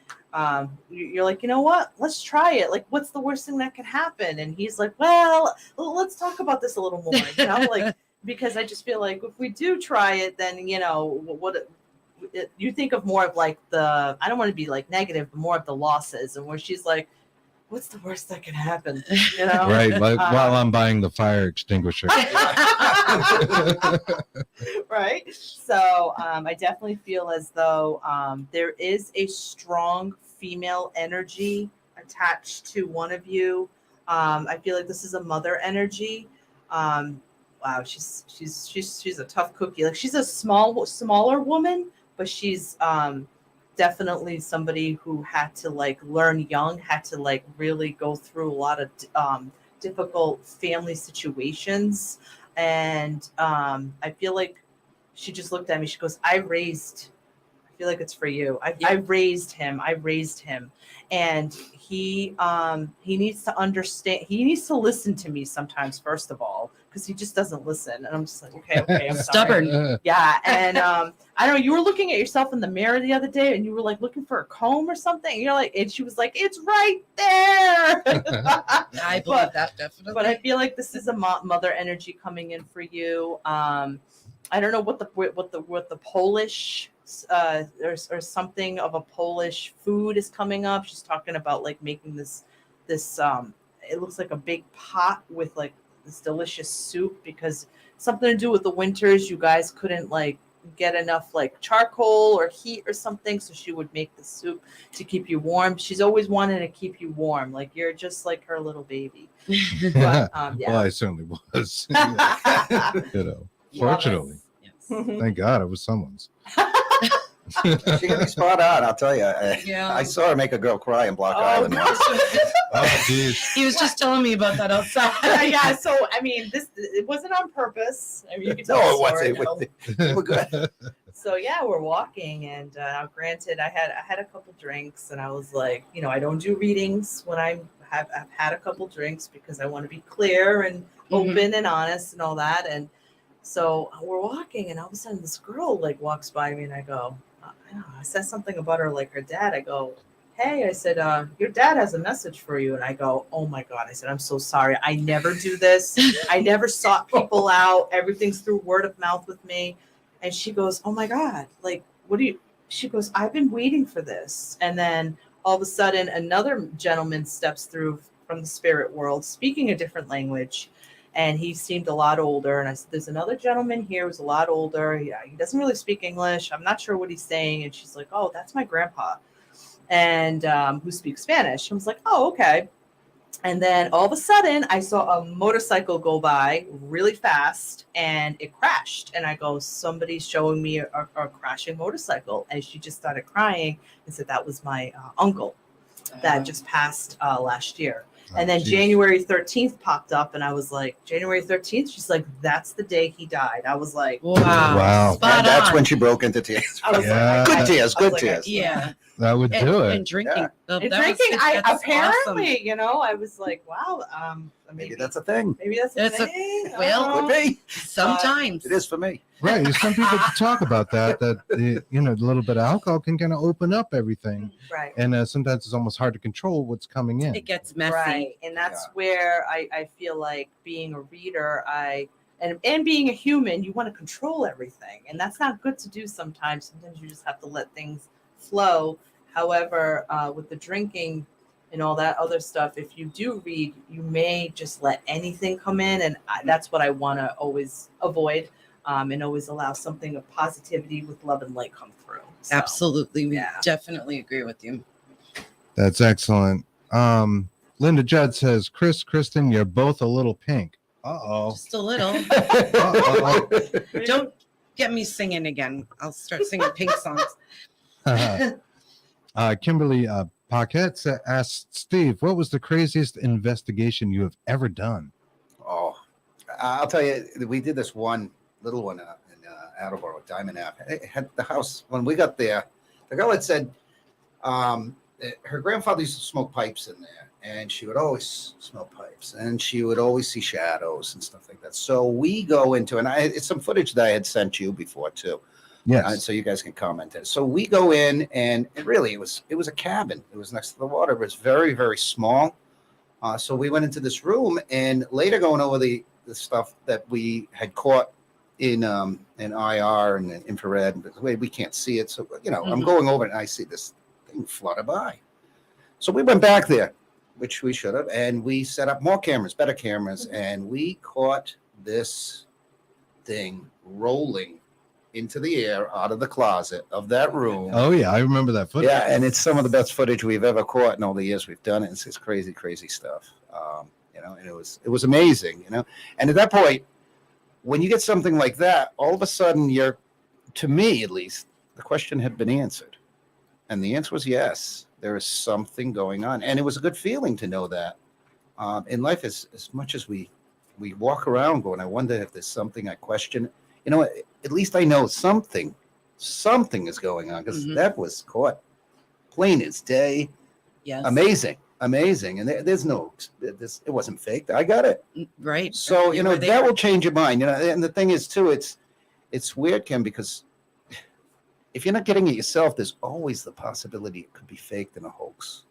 You're like, you know what? Let's try it. Like, what's the worst thing that could happen? And he's like, well, let's talk about this a little more. You know, like, because I just feel like if we do try it, then you know you think of more of like the, I don't want to be like negative, but more of the losses, and where she's like, what's the worst that can happen? You know, Right. Like while I'm buying the fire extinguisher. Right. So I definitely feel as though there is a strong female energy attached to one of you. I feel like this is a mother energy. Wow, she's a tough cookie. Like, she's a smaller woman, but she's definitely somebody who had to like learn young, had to like really go through a lot of difficult family situations. And I feel like she just looked at me. She goes, I feel like it's for you. I raised him. And he needs to understand. He needs to listen to me sometimes, first of all, because he just doesn't listen. And I'm just like, okay, I'm Stubborn. sorry. Yeah. And I don't know, you were looking at yourself in the mirror the other day and you were like looking for a comb or something. And you're like, and she was like, it's right there. I believe that definitely. But I feel like this is a mother energy coming in for you. I don't know what the Polish or something of a Polish food is coming up. She's talking about like making this it looks like a big pot with like this delicious soup, because something to do with the winters, you guys couldn't like get enough like charcoal or heat or something, so she would make the soup to keep you warm. She's always wanted to keep you warm, like you're just like her little baby. But, yeah. Well, I certainly was. You know, fortunately. Yes. Thank God it was someone's. She got me spot on, I'll tell you. Yeah. I saw her make a girl cry in Block Island once. Oh, geez. He was just telling me about that outside. Yeah, so I mean, it wasn't on purpose. I mean, you can tell No, the it story wasn't. now. We're good. So yeah, we're walking, and granted, I had a couple drinks, and I was like, you know, I don't do readings when I've had a couple drinks, because I want to be clear and open and honest and all that. And so we're walking, and all of a sudden, this girl like walks by me, and I go, I said something about her, like her dad. I go, hey, I said, your dad has a message for you. And I go, oh my God. I said, I'm so sorry. I never do this. I never sought people out. Everything's through word of mouth with me. And she goes, oh my God, like, she goes, I've been waiting for this. And then all of a sudden, another gentleman steps through from the spirit world, speaking a different language. And he seemed a lot older. And I said, there's another gentleman here who's a lot older. He doesn't really speak English. I'm not sure what he's saying. And she's like, oh, that's my grandpa. And who speaks Spanish. I was like, oh, okay. And then all of a sudden, I saw a motorcycle go by really fast, and it crashed. And I go, somebody's showing me a crashing motorcycle. And she just started crying and said that was my uncle. that just passed last year. Oh, And then geez. January 13th popped up, and I was like, January 13th? She's like, that's the day he died. I was like, Wow. Wow. Spot And that's on. when she broke into tears. I was Yeah. like, Good tears, I good was like, tears. Yeah. That would do it. And drinking. Yeah. Oh, And that was- drinking, that's apparently, awesome. you know, I was like, wow, Maybe that's a thing. maybe that's a That's a- thing. well, Could be. Sometimes. It is for me. Right. Some people talk about that the, you know, a little bit of alcohol can kind of open up everything. right. And sometimes it's almost hard to control what's coming in. It gets messy. Right. And that's Yeah. where I feel like being a reader, and being a human, you want to control everything. And that's not good to do sometimes. Sometimes you just have to let things flow. However, with the drinking and all that other stuff, if you do read, you may just let anything come in. And that's what I want to always avoid, and always allow something of positivity with love and light come through. So, Absolutely. We yeah. definitely agree with you. That's excellent. Linda Judd says, Kristen, you're both a little pink. Uh-oh. Just a little. Uh-oh. Don't get me singing again. I'll start singing Pink songs. Kimberly Paquette asked Steve, what was the craziest investigation you have ever done? Oh, I'll tell you, we did this one little one in Attleboro, Diamond Ave. It had the house, when we got there, the girl had said her grandfather used to smoke pipes in there, and she would always smell pipes, and she would always see shadows and stuff like that. So we go into, and it's some footage that I had sent you before too. Yes. So you guys can comment it. So we go in, and it was a cabin. It was next to the water. It was very, very small. So we went into this room, and later going over the stuff that we had caught in IR and in infrared, but we can't see it. So I'm Mhm. going over it, and I see this thing flutter by. So we went back there, which we should have, and we set up more cameras, better cameras, and we caught this thing rolling into the air out of the closet of that room. Oh, yeah. I remember that footage. Yeah, and it's some of the best footage we've ever caught in all the years we've done it. It's just crazy, crazy stuff. And it was amazing, And at that point, when you get something like that, all of a sudden to me at least, the question had been answered. And the answer was yes, there is something going on. And it was a good feeling to know that. In life, as much as we walk around going, I wonder if there's something I question, at least I know something is going on, because Mhm. that was caught plain as day. Yes. Amazing. And it wasn't fake. I got it. Right. So, You were that there. will change your mind. And the thing is too, it's weird, Kim, because if you're not getting it yourself, there's always the possibility it could be faked and a hoax.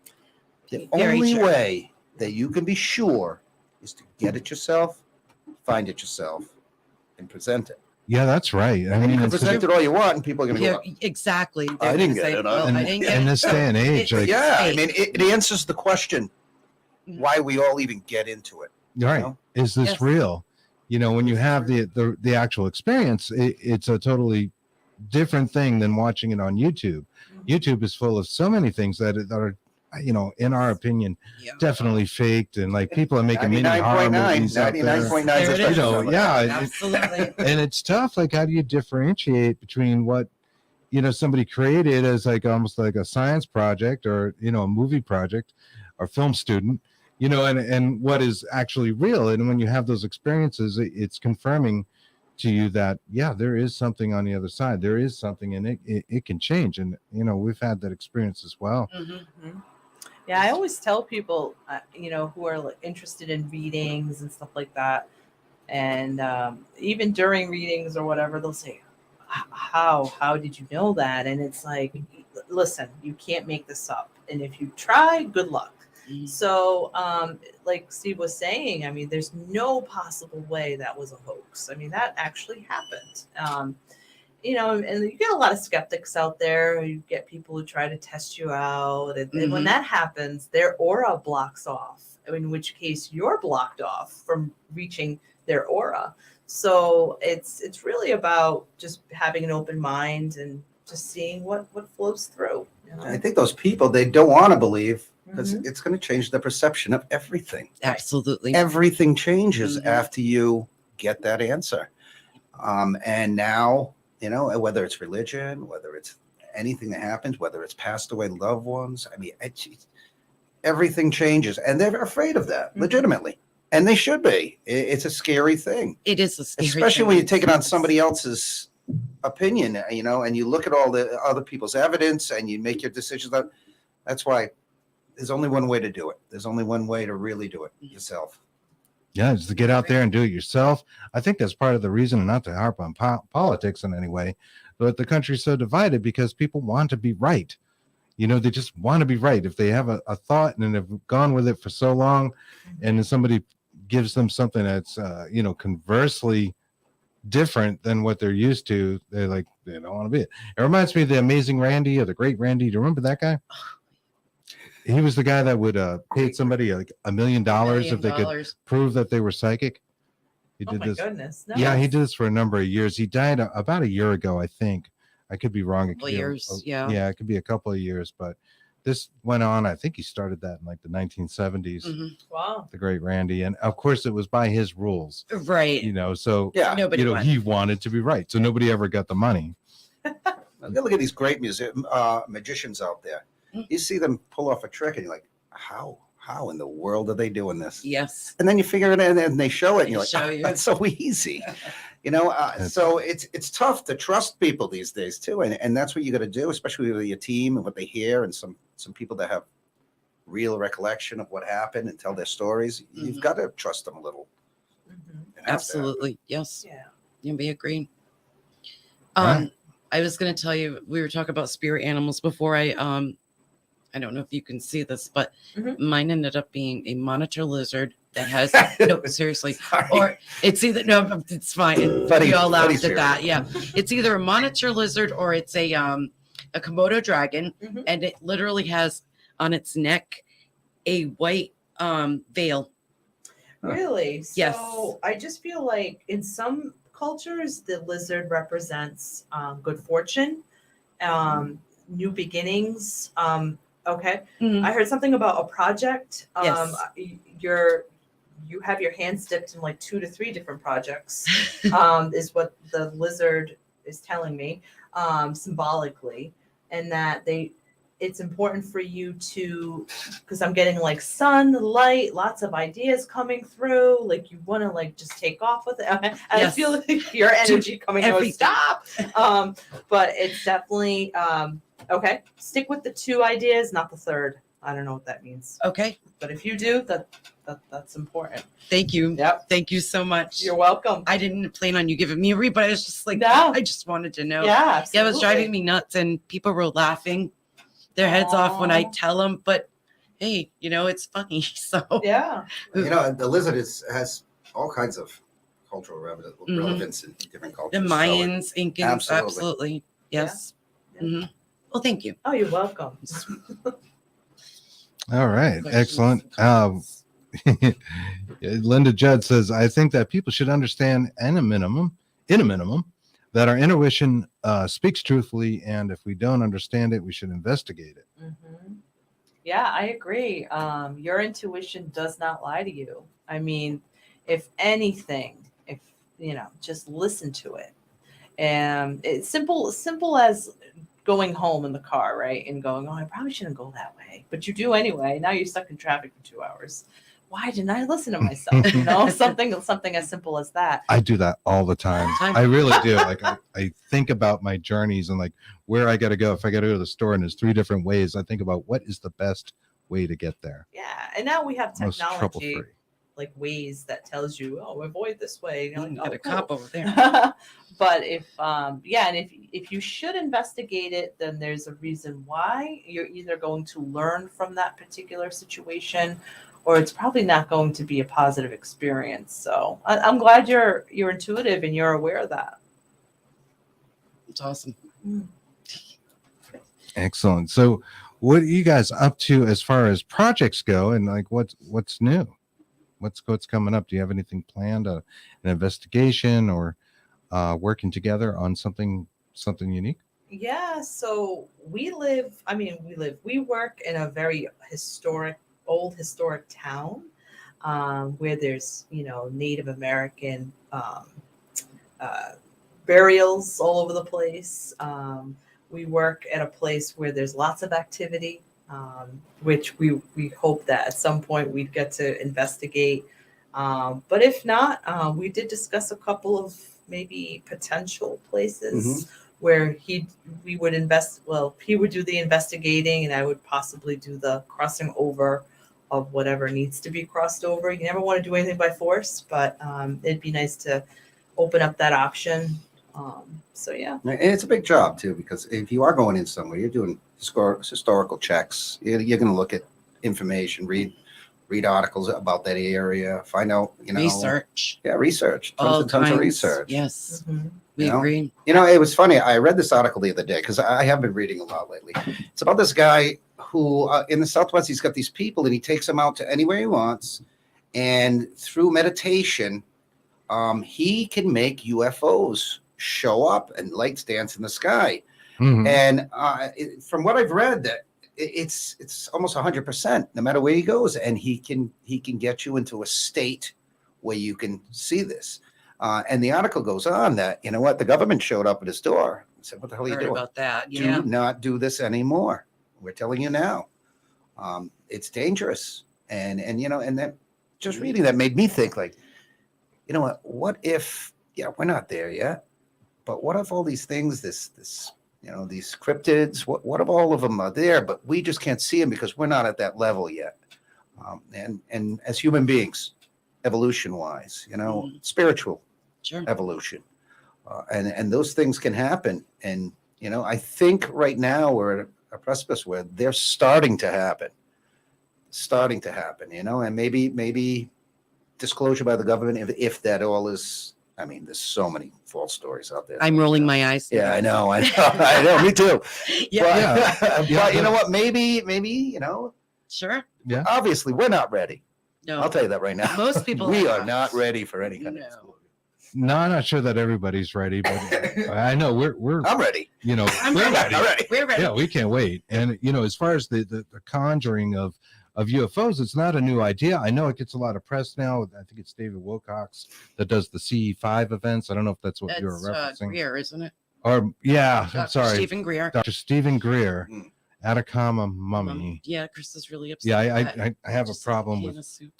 The Very only true. way that you can be sure is to get it yourself, find it yourself, and present it. Yeah, that's right. I And you mean, can it's present it all you want, and people are going to Yeah, go, exactly. I They're didn't gonna get say, it, "Well, in, I didn't get in it." this day and age, It- like, yeah, I fake. mean, it answers the question why we all even get into it. right. know? Is this Yes. real? When you have the actual experience, it's a totally different thing than watching it on YouTube. YouTube is full of so many things that are, in our opinion, Yeah. definitely faked, and like people are making mini horror 99.9, movies out there. 99.9 There it is. Yeah, Absolutely. and it's tough. Like, how do you differentiate between what somebody created as like almost like a science project, or a movie project, or film student, and what is actually real? And when you have those experiences, it's confirming to you that there is something on the other side. There is something, and it can change. And we've had that experience as well. Mhm. Mhm. Yeah, I always tell people, who are like interested in readings and stuff like that, and even during readings or whatever, they'll say, "How did you know that?" And it's like, listen, you can't make this up, and if you try, good luck. Mhm. So, like Steve was saying, I mean, there's no possible way that was a hoax. I mean, that actually happened. And you get a lot of skeptics out there. You get people who try to test you out. And when Mhm. that happens, their aura blocks off, in which case you're blocked off from reaching their aura. So it's really about just having an open mind and just seeing what flows through. I think those people, they don't want to believe, because Mhm. it's going to change the perception of everything. Absolutely. Everything changes Mhm. after you get that answer. And now, whether it's religion, whether it's anything that happens, whether it's passed away loved ones, I mean, everything changes, and they're afraid of that, legitimately, and they should be. It's a scary thing, It is a scary especially thing. when you take it on somebody else's opinion, and you look at all the other people's evidence and you make your decisions. That's why there's only one way to do it. There's only one way to really do it yourself. Yeah, just to get out there and do it yourself. I think that's part of the reason, not to harp on politics in any way, but the country's so divided because people want to be right. They just want to be right. If they have a thought and have gone with it for so long, and then somebody gives them something that's, conversely different than what they're used to, they don't want to be it. It reminds me of the Amazing Randy or the Great Randy. Do you remember that guy? He was the guy that would pay somebody like $1 million if they could prove that they were psychic. He did this. Goodness. No. Yeah, he did this for a number of years. He died about a year ago, I think. I could be wrong. Yeah, it could be a couple of years, but this went on. I think he started that in like the 1970s. Wow. The Great Randy, and of course it was by his rules, right. So Yeah, Nobody won. he wanted to be right, so nobody ever got the money. look at these great magicians out there. You see them pull off a trick, and you're like, how in the world are they doing this? Yes. And then you figure it out, and they show it, and you're like, Show you. that's so easy. So it's tough to trust people these days too, and that's what you got to do, especially with your team and what they hear, and some people that have real recollection of what happened and tell their stories. You've got to trust them a little. Mhm. It has to Absolutely. Yes. Yeah. We agree. Right. I was going to tell you, we were talking about spirit animals before. I don't know if you can see this, but mine ended up being a monitor lizard that has no, seriously, Sorry. or it's either it's fine. We all laughed at that. Yeah, it's either a monitor lizard or it's a Komodo dragon, and it literally has on its neck a white veil. Really? Yes. So I just feel like in some cultures, the lizard represents good fortune, new beginnings. Okay. Mhm. I heard something about a project. Yes. You have your hands dipped in like 2 to 3 different projects, is what the lizard is telling me, symbolically, and that it's important for you to, because I'm getting like sunlight, lots of ideas coming through, like you want to like just take off with it. And I Yes. feel like your energy coming out, Everything. stop. But it's definitely okay. Stick with the 2 ideas, not the third. I don't know what that means, Okay. but if you do, that's important. Thank you. Yep. Thank you so much. You're welcome. I didn't plan on you giving me a read, but I was just like, No. I just wanted to know. Yeah, Yeah, it was driving me nuts, and people were laughing their heads off when I Aw. tell them, but hey, it's funny. So Yeah. The lizard has all kinds of cultural relevance in different cultures. the Mayans, Incans, absolutely. absolutely. Yes. Yeah. Mhm. Well, thank you. Oh, you're welcome. All right, Questions, excellent. comments? Linda Judd says, I think that people should understand in a minimum, that our intuition speaks truthfully, and if we don't understand it, we should investigate it. Mhm. Yeah, I agree. Your intuition does not lie to you. I mean, if anything, just listen to it. And it's simple as going home in the car, right? And going, oh, I probably shouldn't go that way, but you do anyway. Now you're stuck in traffic for 2 hours. Why didn't I listen to myself? Something as simple as that. I do that all the time. I really do. Like I think about my journeys and like where I got to go. If I got to go to the store and there's 3 different ways, I think about what is the best way to get there. Yeah, and now we have Most technology, trouble-free. like ways that tells you, oh, avoid this way. And you're like, Got oh, a cool. cop over there. But and if you should investigate it, then there's a reason why. You're either going to learn from that particular situation, or it's probably not going to be a positive experience. So I'm glad you're intuitive and you're aware of that. It's awesome. Excellent. So what are you guys up to as far as projects go, and like what's new? What's coming up? Do you have anything planned? An investigation or working together on something unique? Yeah, so we work in a very old historic town, where there's, Native American burials all over the place. We work at a place where there's lots of activity. which we hope that at some point we'd get to investigate. But if not, we did discuss a couple of maybe potential places where we would invest. Well, he would do the investigating, and I would possibly do the crossing over of whatever needs to be crossed over. You never want to do anything by force, but it'd be nice to open up that option. So yeah. And it's a big job too, because if you are going in somewhere, you're doing historical checks. You're going to look at information, read articles about that area, find out, Research. Yeah, research. Tons of research. Yes, Mm-hmm. we agree. It was funny. I read this article the other day because I have been reading a lot lately. It's about this guy who in the Southwest, he's got these people and he takes them out to anywhere he wants. And through meditation, he can make UFOs show up and lights dance in the sky. Mhm. And from what I've read, that it's almost 100%, no matter where he goes, and he can get you into a state where you can see this. And the article goes on that the government showed up at his door and said, "What the hell are you Heard doing? about that? Do Yeah. not do this anymore. We're telling you now. It's dangerous." And then just reading that made me think, like, what if we're not there yet, but what if all these things, this these cryptids, what if all of them are there, but we just can't see them because we're not at that level yet. And as human beings, evolution wise, spiritual Sure. evolution, and those things can happen. And I think right now we're at a precipice where they're starting to happen, and maybe disclosure by the government, if that all is. I mean, there's so many false stories out there. I'm rolling my eyes. Yeah, I know, me too. Yeah. But you know what? Maybe, Sure. Yeah. obviously we're not ready. No. I'll tell you that right now. Most people we are are not ready for any kind of No. disclosure. No, I'm not sure that everybody's ready, but I know we're I'm ready. I'm we're ready. I'm ready. We're ready. Yeah, we can't wait. And as far as the conjuring of UFOs, it's not a new idea. I know it gets a lot of press now. I think it's David Wilcox that does the CE5 events. I don't know if that's what you were That's referencing. Greer, isn't it? Or yeah, I'm Dr. sorry, Stephen Greer. Dr. Stephen Greer, Mm. Atacama Mummy. Yeah, Chris is really upset. Yeah, with that. I have a Just problem can with of soup.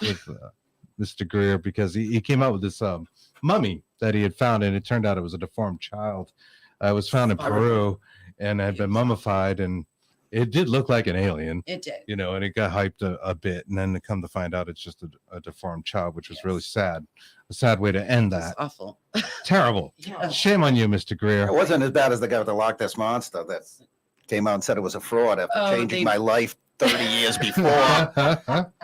Mr. Greer because he came out with this mummy that he had found, and it turned out it was a deformed child. It was found in Peru and had been mummified, and it did look like an alien, It did. and it got hyped a bit, and then to come to find out it's just a deformed child, which was really sad. A sad way to end It's that. awful. Terrible. Yeah. Shame on you, Mr. Greer. It wasn't as bad as the guy with the Loch Ness monster that came out and said it was a fraud after Oh, changing they- my life 30 years before,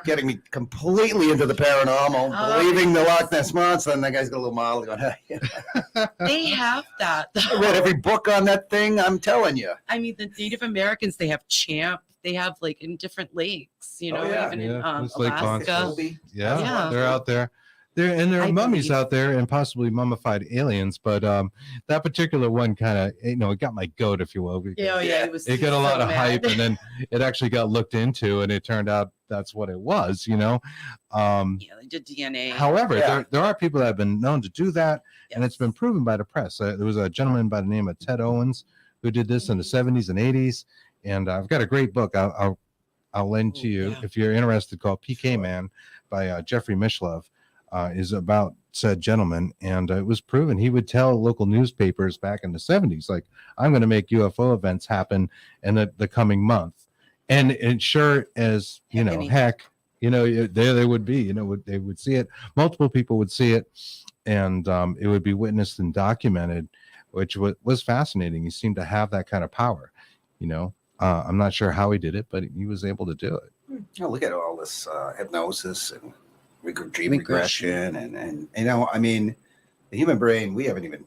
getting me completely into the paranormal, Oh. believing the Loch Ness monster. And that guy's got a little model going, "Hey." They have that. I read every book on that thing. I'm telling you. I mean, the Native Americans, they have champ. They have like in different lakes, Oh, yeah. even Yeah, in this lake Alaska. monsters. Yeah, Yeah. they're out there. There are I mummies believe- out there and possibly mummified aliens, but that particular one kind of, it got my goat, if you will. because Yeah, oh, yeah. It was. It got a lot so of mad. hype, and then it actually got looked into, and it turned out that's what it was. Yeah, they did DNA. However, Yeah. there are people that have been known to do that, and it's been proven by the press. There was a gentleman by the name of Ted Owens who did this in the 70s and 80s, and I've got a great book. I'll lend to you Yeah. if you're interested, called PK Man by Jeffrey Mishlov. Is about said gentleman, and it was proven he would tell local newspapers back in the 70s, like, I'm going to make UFO events happen in the coming month, and sure as Heck, there they would be, they would see it, multiple people would see it, and it would be witnessed and documented, which was fascinating. He seemed to have that kind of power. I'm not sure how he did it, but he was able to do it. Oh, look at all this hypnosis and dream regression, and I mean, the human brain, we haven't even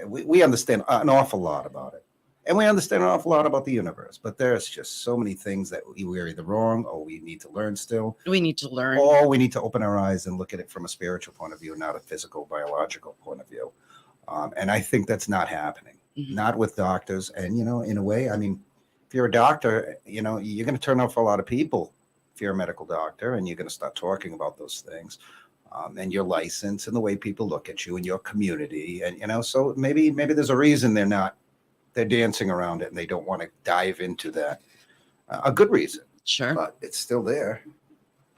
we understand an awful lot about it, and we understand an awful lot about the universe, but there's just so many things that we're either wrong or we need to learn still, We need to learn. or we need to open our eyes and look at it from a spiritual point of view, not a physical biological point of view. And I think that's not happening, Mhm. not with doctors. And in a way, I mean, if you're a doctor, you're going to turn off a lot of people if you're a medical doctor, and you're going to start talking about those things, and your license and the way people look at you and your community. And, so maybe there's a reason they're dancing around it and they don't want to dive into that. a good reason, Sure. but it's still there.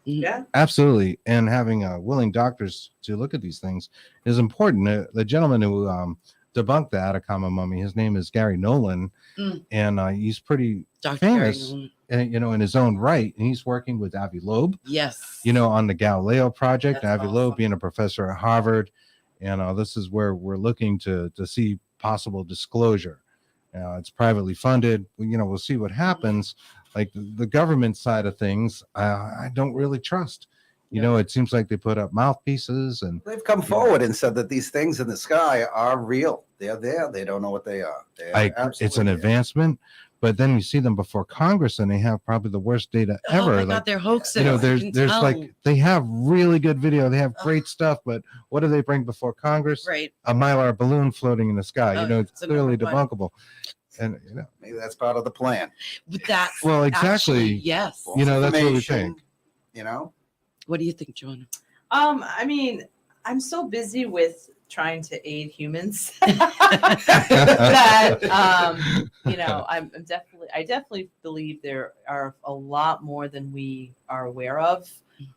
Yeah. Absolutely. And having willing doctors to look at these things is important. The gentleman who debunked the Atacama mummy, his name is Gary Nolan, and he's pretty Dr. famous, Gary, in his own right. And he's working with Avi Loeb, yes. on the Galileo project. That's Avi Loeb awesome. being a professor at Harvard. And this is where we're looking to see possible disclosure. It's privately funded. We'll see what happens. Like the government side of things, I don't really trust. It seems like they put up mouthpieces and They've come forward and said that these things in the sky are real. They're there. They don't know what they are. They are it's an absolutely there. advancement. But then you see them before Congress and they have probably the worst data Oh ever. my Like, God, they're hoaxes. You there's can tell. like they have really good video. They have great stuff, but what do they bring before Congress? Right. A Mylar balloon floating in the sky. Oh, It's it's a clearly number one. debunkable. And Maybe that's part of the plan. That's Well, exactly. actually, yes. that's what we Information, think. What do you think, Joanna? I mean, I'm so busy with trying to aid humans that I definitely believe there are a lot more than we are aware of.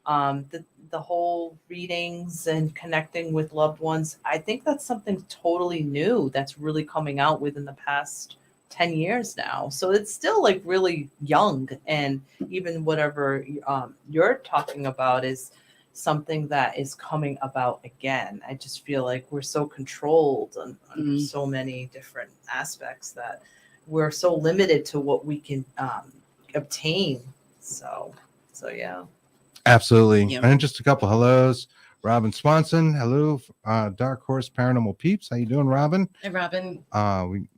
The whole readings and connecting with loved ones, I think that's something totally new that's really coming out within the past 10 years now. So it's still like really young, and even whatever you're talking about is something that is coming about again. I just feel like we're so controlled on so many different aspects that we're so limited to what we can obtain. So yeah. Absolutely. Yeah. And just a couple hellos. Robin Swanson, hello. Dark Horse Paranormal Peeps. How you doing, Robin? Hey, Robin.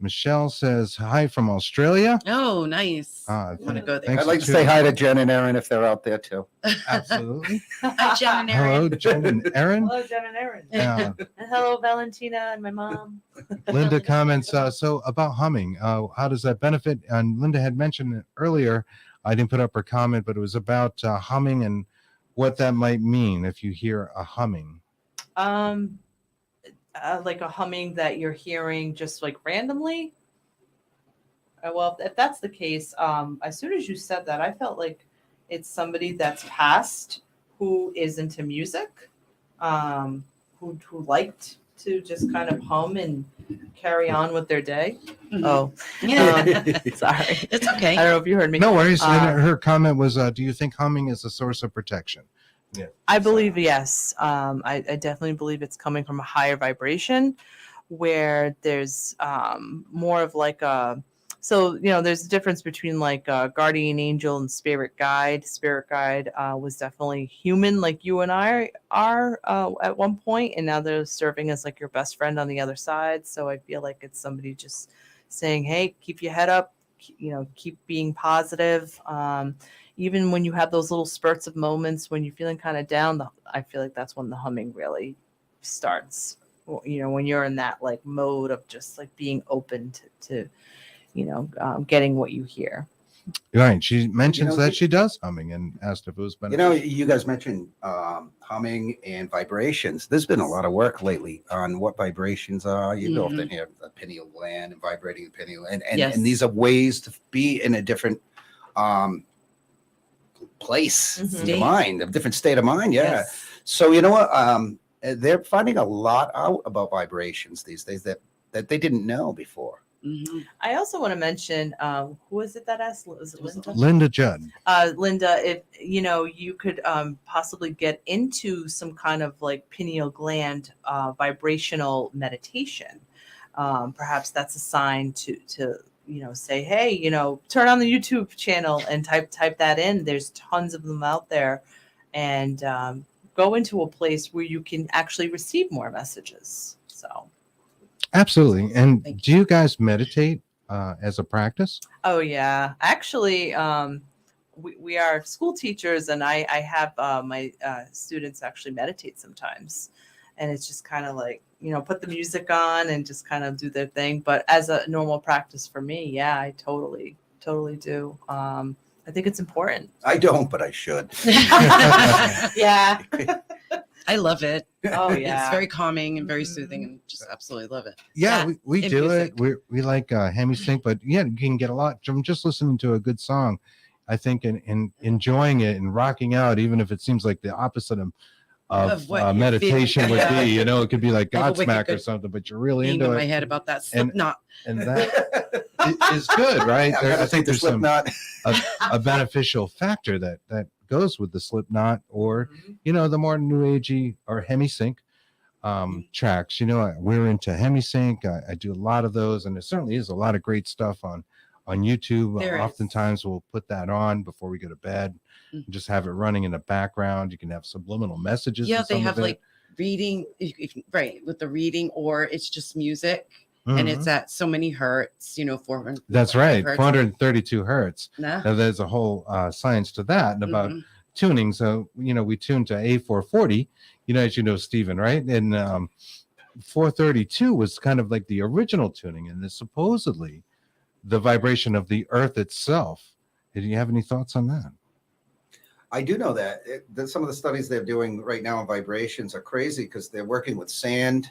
Michelle says hi from Australia. Oh, nice. Uh, Want to go there? thanks I'd like to for say hi to Jen and Aaron if they're out there too. Absolutely. Hi, Jen and Hello, Aaron. Jen and Aaron. Hello, Jen and Aaron. Uh, And hello, Valentina and my mom. Linda comments, so about humming, how does that benefit? And Linda had mentioned it earlier. I didn't put up her comment, but it was about humming and what that might mean if you hear a humming. Like a humming that you're hearing just like randomly. Well, if that's the case, as soon as you said that, I felt like it's somebody that's passed who is into music, who liked to just kind of hum and carry on with their day. Oh, sorry. It's okay. I don't know if you heard me. No worries. And her comment was, do you think humming is a source of protection? Yeah. I believe yes. I definitely believe it's coming from a higher vibration where there's more of like a, so, there's a difference between like a guardian angel and spirit guide. Spirit guide was definitely human like you and I are at one point, and now they're serving as like your best friend on the other side. So I feel like it's somebody just saying, hey, keep your head up, keep being positive. Even when you have those little spurts of moments when you're feeling kind of down, I feel like that's when the humming really starts. When you're in that like mode of just like being open to getting what you hear. Right. She mentions that she does humming and asked if it was beneficial. You guys mentioned humming and vibrations. There's been a lot of work lately on what vibrations are. You go up in here, the pineal gland and vibrating the pineal, and Yes. and these are ways to be in a different place in the State. mind, a different state of mind. Yeah. Yes. So you know what? They're finding a lot out about vibrations these days that they didn't know before. Mhm. I also want to mention, who is it that asked? Was it Linda? Linda Judd. Linda, if you could possibly get into some kind of like pineal gland vibrational meditation, perhaps that's a sign to say, hey, turn on the YouTube channel and type that in. There's tons of them out there, and go into a place where you can actually receive more messages. So. Absolutely. And Thank do you guys meditate as a practice? Oh yeah, actually, we are school teachers, and I have my students actually meditate sometimes, and it's just kind of like put the music on and just kind of do their thing. But as a normal practice for me, yeah, I totally do. I think it's important. I don't, but I should. Yeah. I love it. Oh yeah. It's very calming and very soothing, and just absolutely love it. Yeah, That we and do music. it. We like Hemi Sync, but yeah, you can get a lot from just listening to a good song. I think in enjoying it and rocking out, even if it seems like the opposite of what you're meditation feeling. would Yeah. be, you know, it could be like I have a wicked Godsmack or good something, but you're really Thing into in my it, head about that Slipknot. and that is good, right? I gotta I think take the there's some Slipknot. a beneficial factor that goes with the Slipknot, or you know, the more new agey or hemisync tracks. You know, we're into hemisync. I do a lot of those, and there certainly is a lot of great stuff on YouTube. There is. Oftentimes we'll put that on before we go to bed, and just have it running in the background. You can have subliminal messages. Yeah, in they some have of it. like reading, right, with the reading, or it's just music, and it's at so many hertz, you know, 400. That's right, hertz. 432 hertz. Nah. Now, there's a whole science to that and about tuning. So, you know, we tune to A440, you know, as you know, Steven, right? And 432 was kind of like the original tuning, and it's supposedly the vibration of the earth itself. Do you have any thoughts on that? I do know that. Some of the studies they're doing right now on vibrations are crazy because they're working with sand,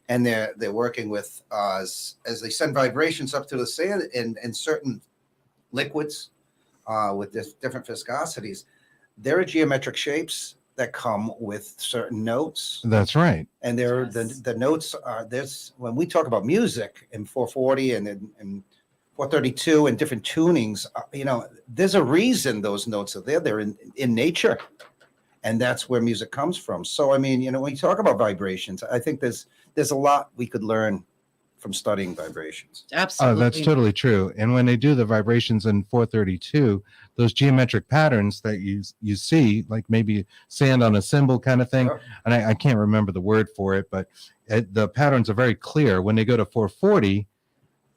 and they're working with as they send vibrations up to the sand and certain liquids with different viscosities. There are geometric shapes that come with certain notes. That's right. And there the notes are there's when we talk about music in 440 and 432 and different tunings, you know, there's a reason those notes are there. They're in nature, and that's where music comes from. So, I mean, you know, when you talk about vibrations, I think there's a lot we could learn from studying vibrations. Absolutely. Oh, that's totally true. And when they do the vibrations in 432, those geometric patterns that you see, like maybe sand on a cymbal kind of thing, Sure. and I can't remember the word for it, but the patterns are very clear. When they go to 440,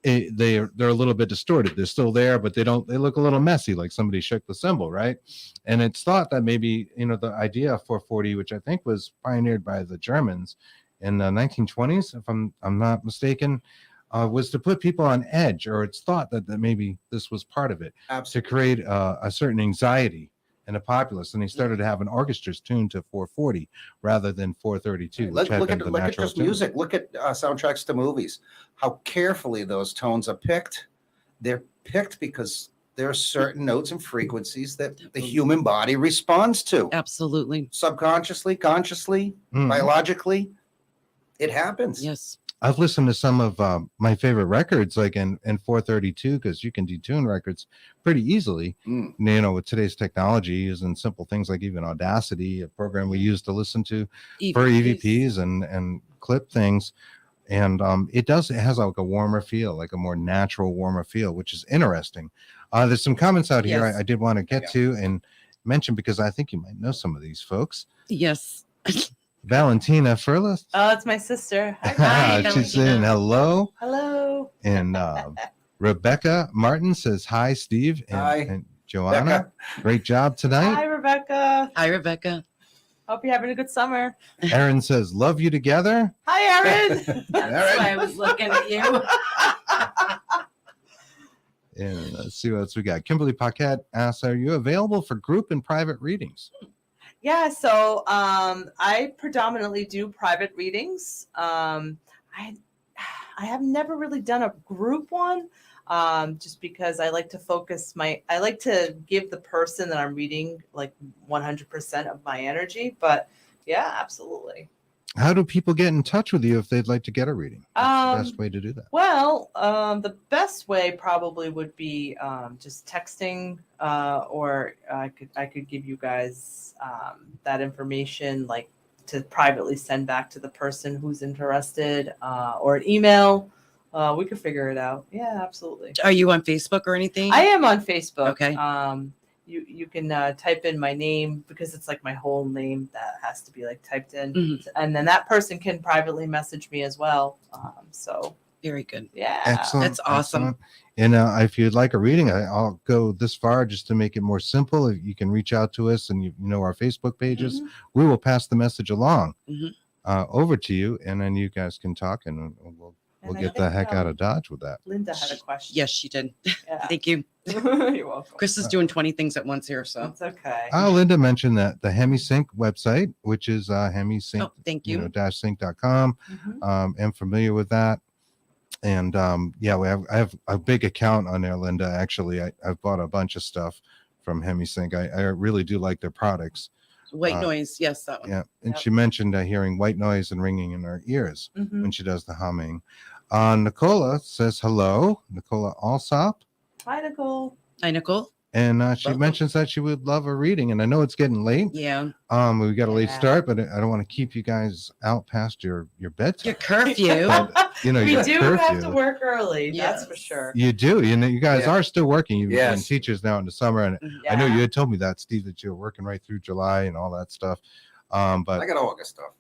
they're a little bit distorted. They're still there, but they look a little messy, like somebody shook the cymbal, right? And it's thought that maybe, you know, the idea of 440, which I think was pioneered by the Germans in the 1920s, if I'm not mistaken, was to put people on edge, or it's thought that maybe this was part of it, Absolutely. to create a certain anxiety in the populace, and they started to have an orchestras tuned to 440 rather than 432. Look at natural just tune. music. Look at soundtracks to movies. How carefully those tones are picked. They're picked because there are certain notes and frequencies that the human body responds to. Absolutely. Subconsciously, consciously, biologically. It happens. Yes. I've listened to some of my favorite records, like in 432, because you can detune records pretty easily. You know, with today's technology, using simple things like even Audacity, a program we use to listen to for EVPs and clip things. And it has like a warmer feel, like a more natural, warmer feel, which is interesting. There's some comments out here Yes. I did want to get to and mention, because I think you might know some of these folks. Yes. Valentina Furlas. Oh, it's my sister. Hi, She's saying hello. hello. And Rebecca Martin says, hi, Steve. And, Hi. and Joanna, Becca. great job tonight. Hi, Rebecca. Hi, Rebecca. Hope you're having a good summer. Aaron says, love you together. Hi, Erin. That's why I was looking at you. And let's see what else we got. Kimberly Paquette asks, are you available for group and private readings? Yeah, so I predominantly do private readings. I have never really done a group one, just because I like to focus I like to give the person that I'm reading like 100% of my energy. But yeah, absolutely. How do people get in touch with you if they'd like to get a reading? What's the best way to do that? Well, the best way probably would be just texting, or I could give you guys that information, like to privately send back to the person who's interested, or an email. We could figure it out. Yeah, absolutely. Are you on Facebook or anything? I am on Facebook. Okay. You can type in my name, because it's like my whole name that has to be like typed in, and then that person can privately message me as well. So Very good. yeah, Excellent. That's awesome. Excellent. And if you'd like a reading, I'll go this far just to make it more simple. If you can reach out to us, and you know our Facebook pages, we will pass the message along over to you, and then you guys can talk, and we'll And I get the think, heck out of Dodge with that. Linda had a question. Yes, she did. Yeah. Thank you. You're welcome. Chris is doing 20 things at once here, so. That's okay. Linda mentioned that the HemiSync website, which is HemiSync, Oh, thank you. -sync.com. Mhm. I'm familiar with that. And I have a big account on there, Linda. Actually, I've bought a bunch of stuff from Hemisync. I really do like their products. White noise. Yes, that one. Yeah. And Yep. she mentioned hearing white noise and ringing in her ears Mhm. when she does the humming. Nicola says hello. Nicola Alsop. Hi, Nicole. Hi, Nicole. And she Welcome. mentions that she would love a reading. And I know it's getting late. Yeah. We got a late Yeah. start, but I don't want to keep you guys out past your bedtime. Your curfew. You know, We your do curfew. have to work early. That's for Yes. sure. You do. You know, you guys Yeah. are still working. You've been Yes. teachers now in the summer, and I know Yeah. you had told me that, Steve, that you're working right through July and all that stuff. I But got August stuff.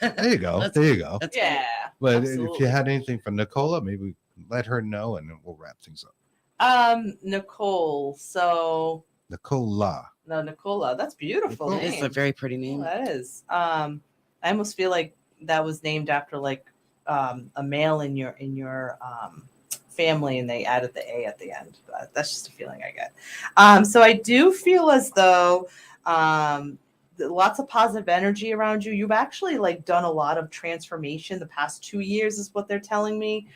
there you go. That's There you go. That's Yeah. But if absolutely. you had anything for Nicola, maybe let her know, and then we'll wrap things up. Nicole. So Nicola. no, Nicola. That's beautiful. Nicole. It is name. a very pretty Oh, name. that is. I almost feel like that was named after like a male in your family, and they added the A at the end. But that's just a feeling I get. So I do feel as though lots of positive energy around you. You've actually like done a lot of transformation the past 2 years, is what they're telling me.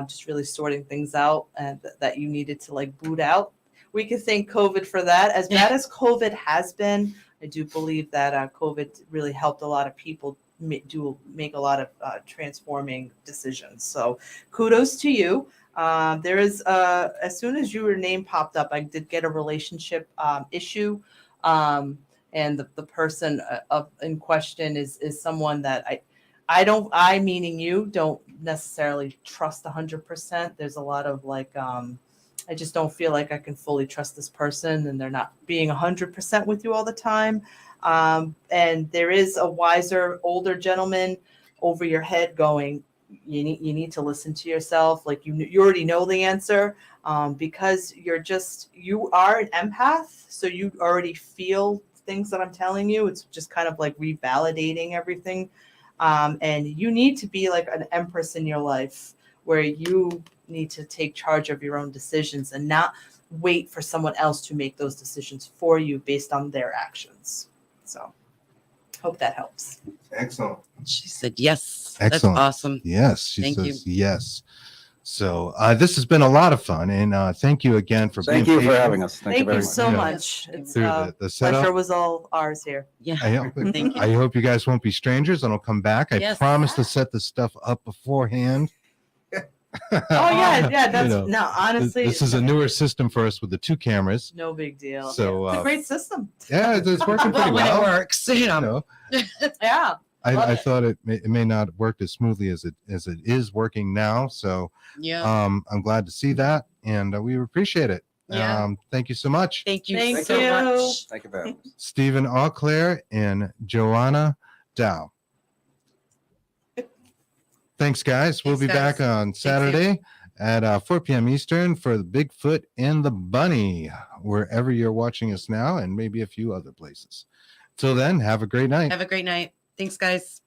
Just really sorting things out and that you needed to like boot out. We could thank COVID for that. As bad as COVID has been, I do believe that COVID really helped a lot of people make a lot of transforming decisions. So kudos to you. There is, as soon as your name popped up, I did get a relationship issue. And the person in question is someone that I meaning you don't necessarily trust 100%. There's a lot of like, I just don't feel like I can fully trust this person, and they're not being 100% with you all the time. And there is a wiser, older gentleman over your head going, you need to listen to yourself. Like you already know the answer, because you are an empath. So you already feel things that I'm telling you. It's just kind of like revalidating everything. And you need to be like an empress in your life, where you need to take charge of your own decisions and not wait for someone else to make those decisions for you based on their actions. So hope that helps. Excellent. She said yes. Excellent. That's awesome. Yes, she Thank says yes. So this has been a lot of fun, and thank you again for Thank being you for patient having us. Thank you very so Yeah. much. It's through the pleasure setup. was all ours here. Yeah. I you. hope you guys won't be strangers, and I'll come back. I Yes. promise to set the stuff up beforehand. Oh yeah, that's You know, no, honestly, this is a newer system for us with the 2 cameras. no big deal. So, it's a great system. Yeah, it's working pretty Well, when it well. works, you know. You know, Yeah. Love I it. thought it may not work as smoothly as it is working now. So Yeah. I'm glad to see that, and we appreciate it. Yeah. Thank you so much, Thank you Thank so you. much. Thank you very much. Steven Auclair and Joana Daou. Thanks, guys. We'll Thanks, be back guys. on Saturday at 4 p.m. Eastern for the Bigfoot and the Bunny, wherever you're watching us now, and maybe a few other places. Till then, have a great night. Have a great night. Thanks, guys.